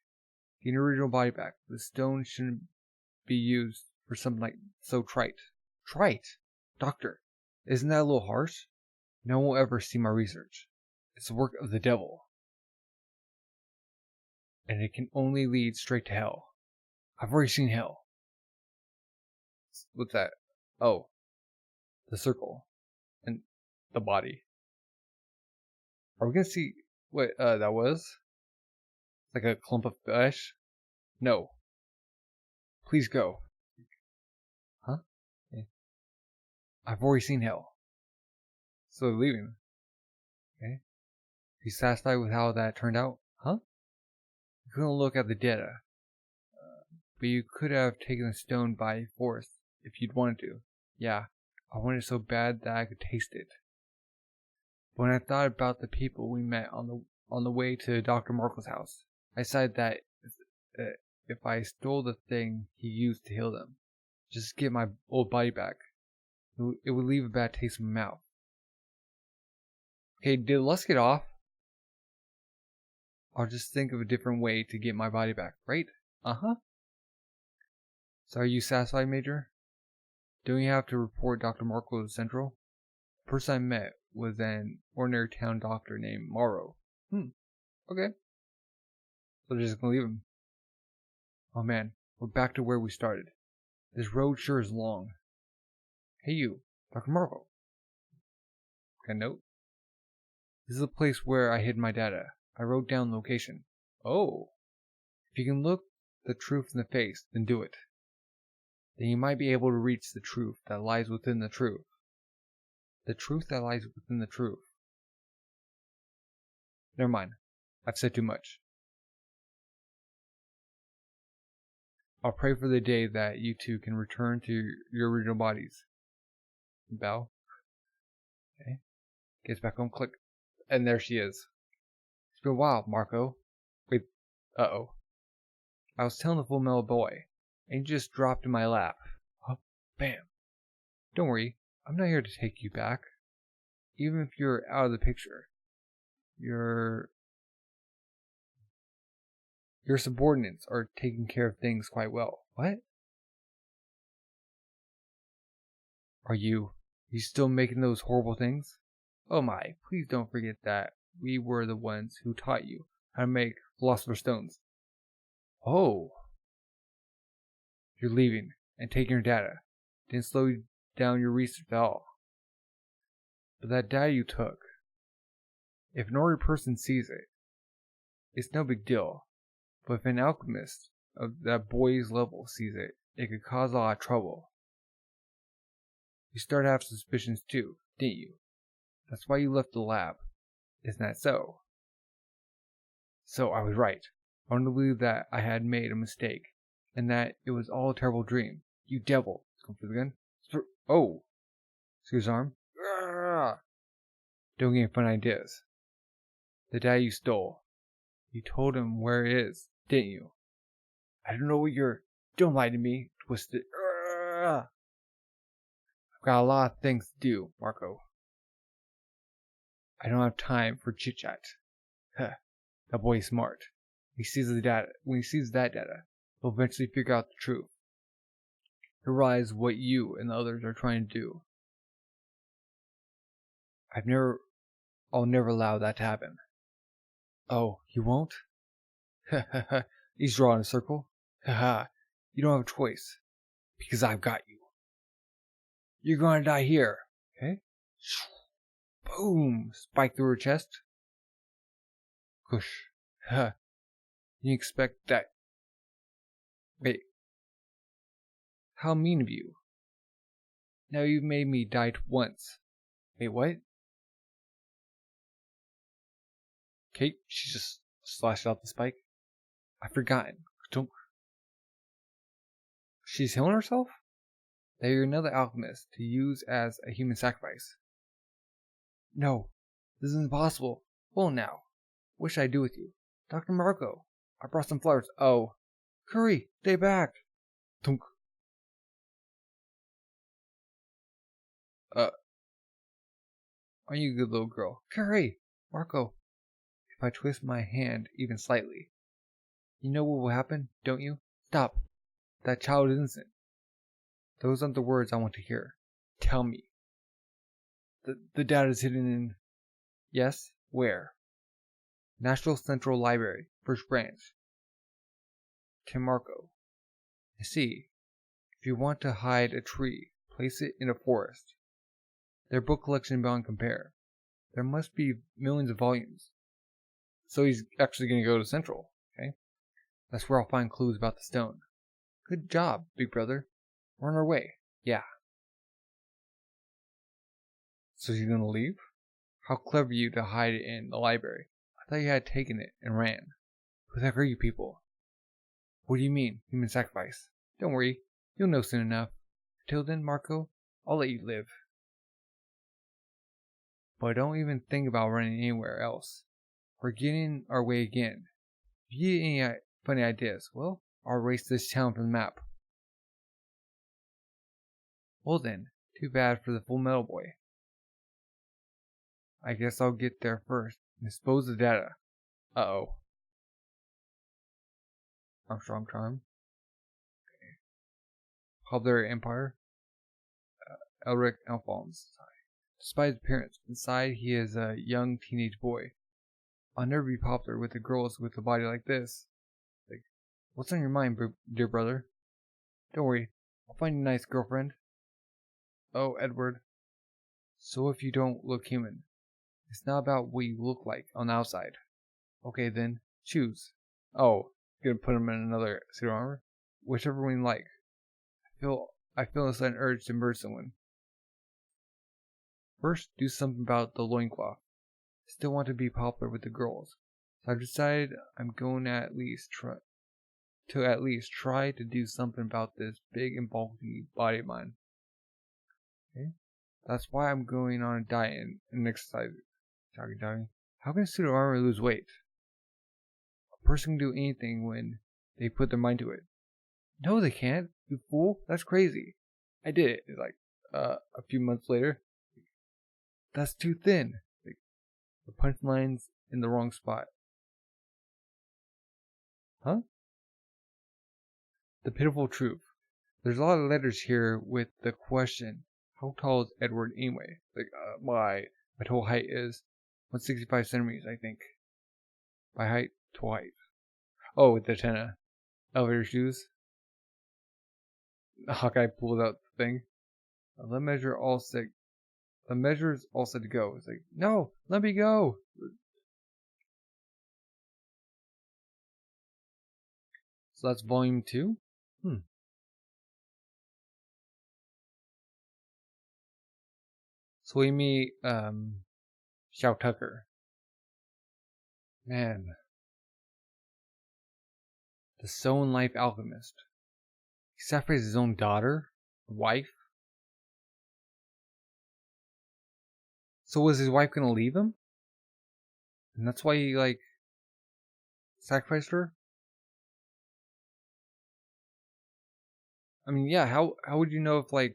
Get your original body back. The stone shouldn't be used for something like so trite. Trite? Doctor, isn't that a little harsh? No one will ever see my research. It's the work of the devil. And it can only lead straight to hell. I've already seen hell. What's that? Oh. The circle. And the body. Are we gonna see what that was? Like a clump of flesh? No. Please go. Huh? Okay. I've already seen hell. So they're leaving. Okay. You satisfied with how that turned out? Huh? You couldn't look at the data. But you could have taken the stone by force if you'd wanted to. Yeah, I wanted it so bad that I could taste it. But when I thought about the people we met on the way to Dr. Markle's house, I decided that if I stole the thing he used to heal them, just to get my old body back, it would leave a bad taste in my mouth. Okay, let's get off. I'll just think of a different way to get my body back, right? Uh-huh. So are you satisfied, Major? Don't you have to report Dr. Markle to Central? The person I met was an ordinary town doctor named Morrow. Okay. So they're just gonna leave him. Oh man, we're back to where we started. This road sure is long. Hey you, Dr. Markle. Got a note? This is the place where I hid my data. I wrote down the location. Oh. If you can look the truth in the face, then do it. Then you might be able to reach the truth that lies within the truth. The truth that lies within the truth. Never mind. I've said too much. I'll pray for the day that you two can return to your original bodies. Bow. Okay. Gets back home, click. And there she is. It's been a while, Marco. Wait. Uh-oh. I was telling the Fullmetal boy, and you just dropped in my lap. Oh, bam. Don't worry. I'm not here to take you back. Even if you're out of the picture. Your subordinates are taking care of things quite well. What? Are you still making those horrible things? Oh my, please don't forget that we were the ones who taught you how to make Philosopher's Stones. Oh. You're leaving and taking your data. Didn't slow down your research at all. But that data you took, if an ordinary person sees it, it's no big deal. But if an alchemist of that boy's level sees it, it could cause a lot of trouble. You started to have suspicions too, didn't you? That's why you left the lab. Isn't that so? So I was right. I want to believe that I had made a mistake, and that it was all a terrible dream. You devil! Come for the gun. Oh! See his arm? Don't get fun ideas. The data you stole. You told him where it is, didn't you? I don't know what you're... Don't lie to me, twisted. I've got a lot of things to do, Marco. I don't have time for chit-chat. That boy's smart. When he sees that data, he'll eventually figure out the truth. He'll realize what you and the others are trying to do. I'll never allow that to happen. Oh, you won't? He's drawing a circle. Haha, you don't have a choice. Because I've got you. You're gonna die here. Okay? Boom! Spike through her chest. Kush. Ha. You expect that. Wait. How mean of you. Now you've made me die once. Wait, what? Kate, she just slashed out the spike. I've forgotten. Don't. She's healing herself? That you're another alchemist to use as a human sacrifice. No, this is impossible. Well now, what should I do with you? Dr. Marco, I brought some flowers. Oh. Curry, stay back. Tunk. Aren't you a good little girl? Curry! Marco, if I twist my hand even slightly, you know what will happen, don't you? Stop. That child is innocent. Those aren't the words I want to hear. Tell me. The data is hidden in... Yes? Where? National Central Library, First Branch. To Marco. See, if you want to hide a tree, place it in a forest. Their book collection beyond compare. There must be millions of volumes. So he's actually going to go to Central, okay? That's where I'll find clues about the stone. Good job, big brother. We're on our way. Yeah. So he's going to leave? How clever you to hide it in the library. I thought you had taken it and ran. Who the heck are you people? What do you mean, human sacrifice? Don't worry, you'll know soon enough. Until then, Marco, I'll let you live. But don't even think about running anywhere else. We're getting our way again. If you get any funny ideas, well, I'll erase this town from the map. Well then, too bad for the Full Metal boy. I guess I'll get there first and dispose of the data. Uh-oh. Armstrong Charm. Okay. Popular Empire. Elric Alphonse. Despite his appearance, inside he is a young teenage boy. I'll never be popular with the girls with a body like this. Like, what's on your mind, dear brother? Don't worry, I'll find you a nice girlfriend. Oh, Edward. So if you don't look human, it's not about what you look like on the outside. Okay then, choose. Oh, gonna put him in another suit of armor? Whichever one you like. I feel a sudden urge to murder someone. First, do something about the loincloth. I still want to be popular with the girls, so I've decided I'm going to at least try to do something about this big and bulky body of mine. Okay? That's why I'm going on a diet and exercise. Jogging. How can a suit of armor lose weight? A person can do anything when they put their mind to it. No, they can't. You fool. That's crazy. I did it. Like, a few months later. That's too thin. Like, the punchline's in the wrong spot. Huh? The pitiful truth. There's a lot of letters here with the question, how tall is Edward anyway? Like, my total height is 165 centimeters, I think. By height to height. Oh, with the antenna. Elevator shoes. Hawkeye pulled out the thing. The measure all set. The measure's all set to go. It's like, no, let me go. So that's volume 2. So we meet Xiao Tucker. Man. the Stone Life Alchemist. He sacrificed his own daughter, wife. So was his wife gonna leave him? And that's why he sacrificed her? I mean, yeah, how would you know if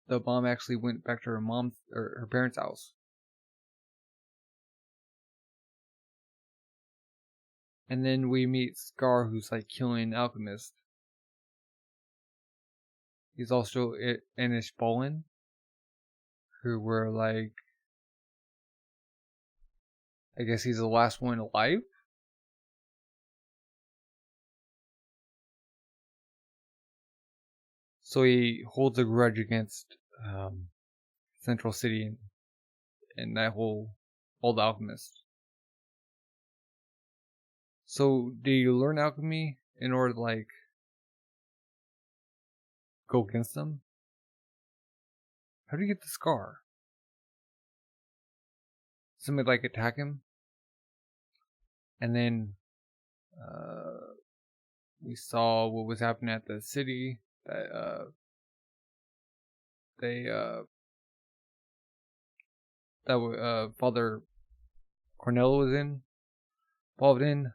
the mom actually went back to her mom's or her parents' house? And then we meet Scar, who's killing alchemists. He's also Anish Bolin, who were I guess he's the last one alive. So he holds a grudge against Central City and that all the alchemists. So do you learn alchemy in order to go against them? How do you get the scar? Somebody attack him? And then we saw what was happening at the city that Father Cornell was involved in.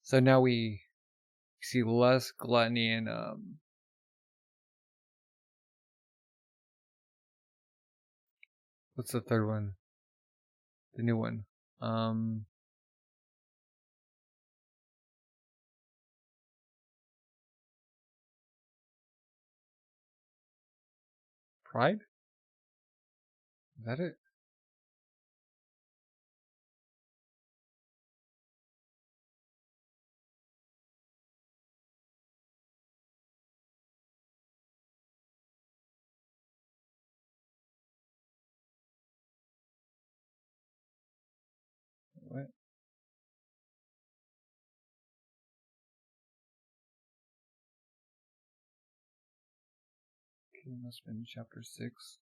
So now we see less gluttony and what's the third one? The new one. Pride? Is that it? What? Okay, must have been chapter 6.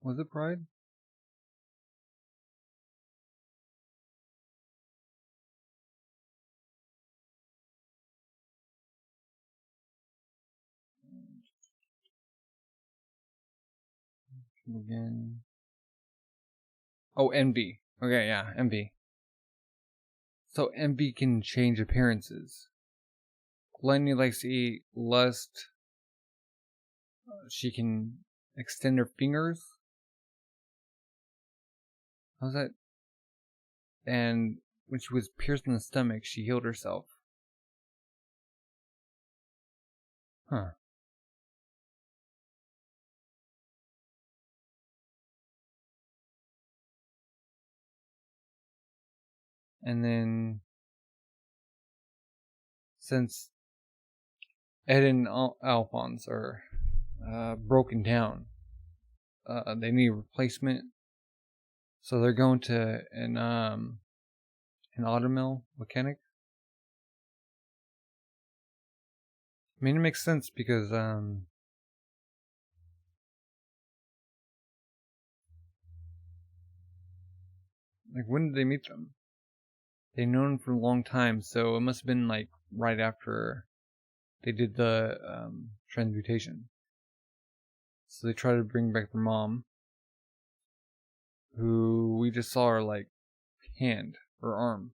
Was it Pride? Again. Oh, envy. Okay, yeah, envy. So envy can change appearances. Gluttony likes to eat. Lust, she can extend her fingers. How's that? And when she was pierced in the stomach, she healed herself. Huh. And then, since Ed and Alphonse are broken down, they need a replacement. So they're going to an automill mechanic. I mean, it makes sense because when did they meet them? They've known him for a long time, so it must have been right after they did the transmutation. So they try to bring back their mom, who we just saw her hand or arm,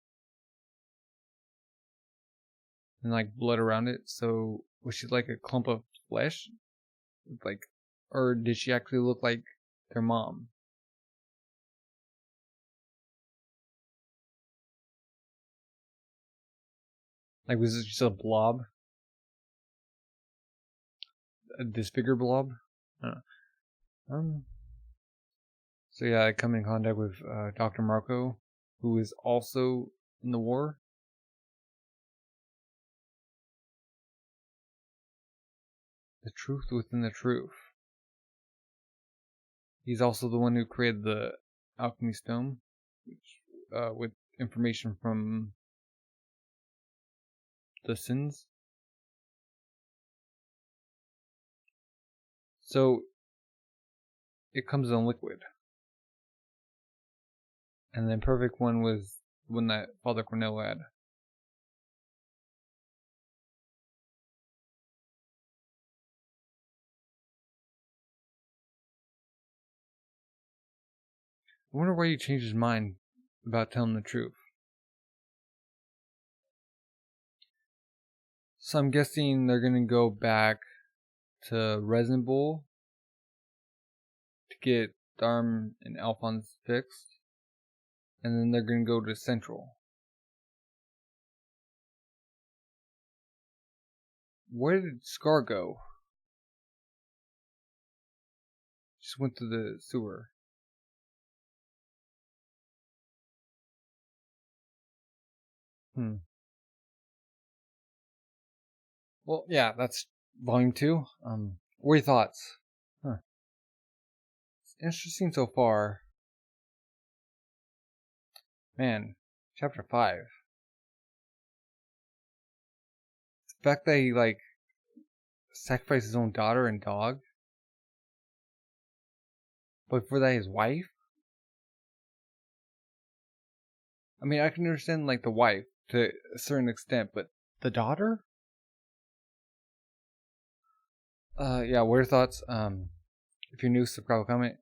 and blood around it. So was she a clump of flesh, or did she actually look like their mom? Was it just a blob? A disfigured blob? So yeah, I come in contact with Dr. Marco, who is also in the war. The truth within the truth. He's also the one who created the alchemy stone, which, with information from the sins. So it comes in liquid. And then perfect one was one that Father Cornell had. I wonder why he changed his mind about telling the truth. So I'm guessing they're gonna go back to Resin Bowl to get Darm and Alphonse fixed. And then they're gonna go to Central. Where did Scar go? Just went to the sewer. Well, yeah, that's volume 2. What are your thoughts? It's interesting so far. Man, chapter 5. The fact that he, sacrificed his own daughter and dog. But before that, his wife? I mean, I can understand, the wife to a certain extent, but the daughter? Yeah, what are your thoughts? If you're new, subscribe, comment.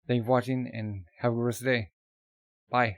Thank you for watching, and have a good rest of the day. Bye.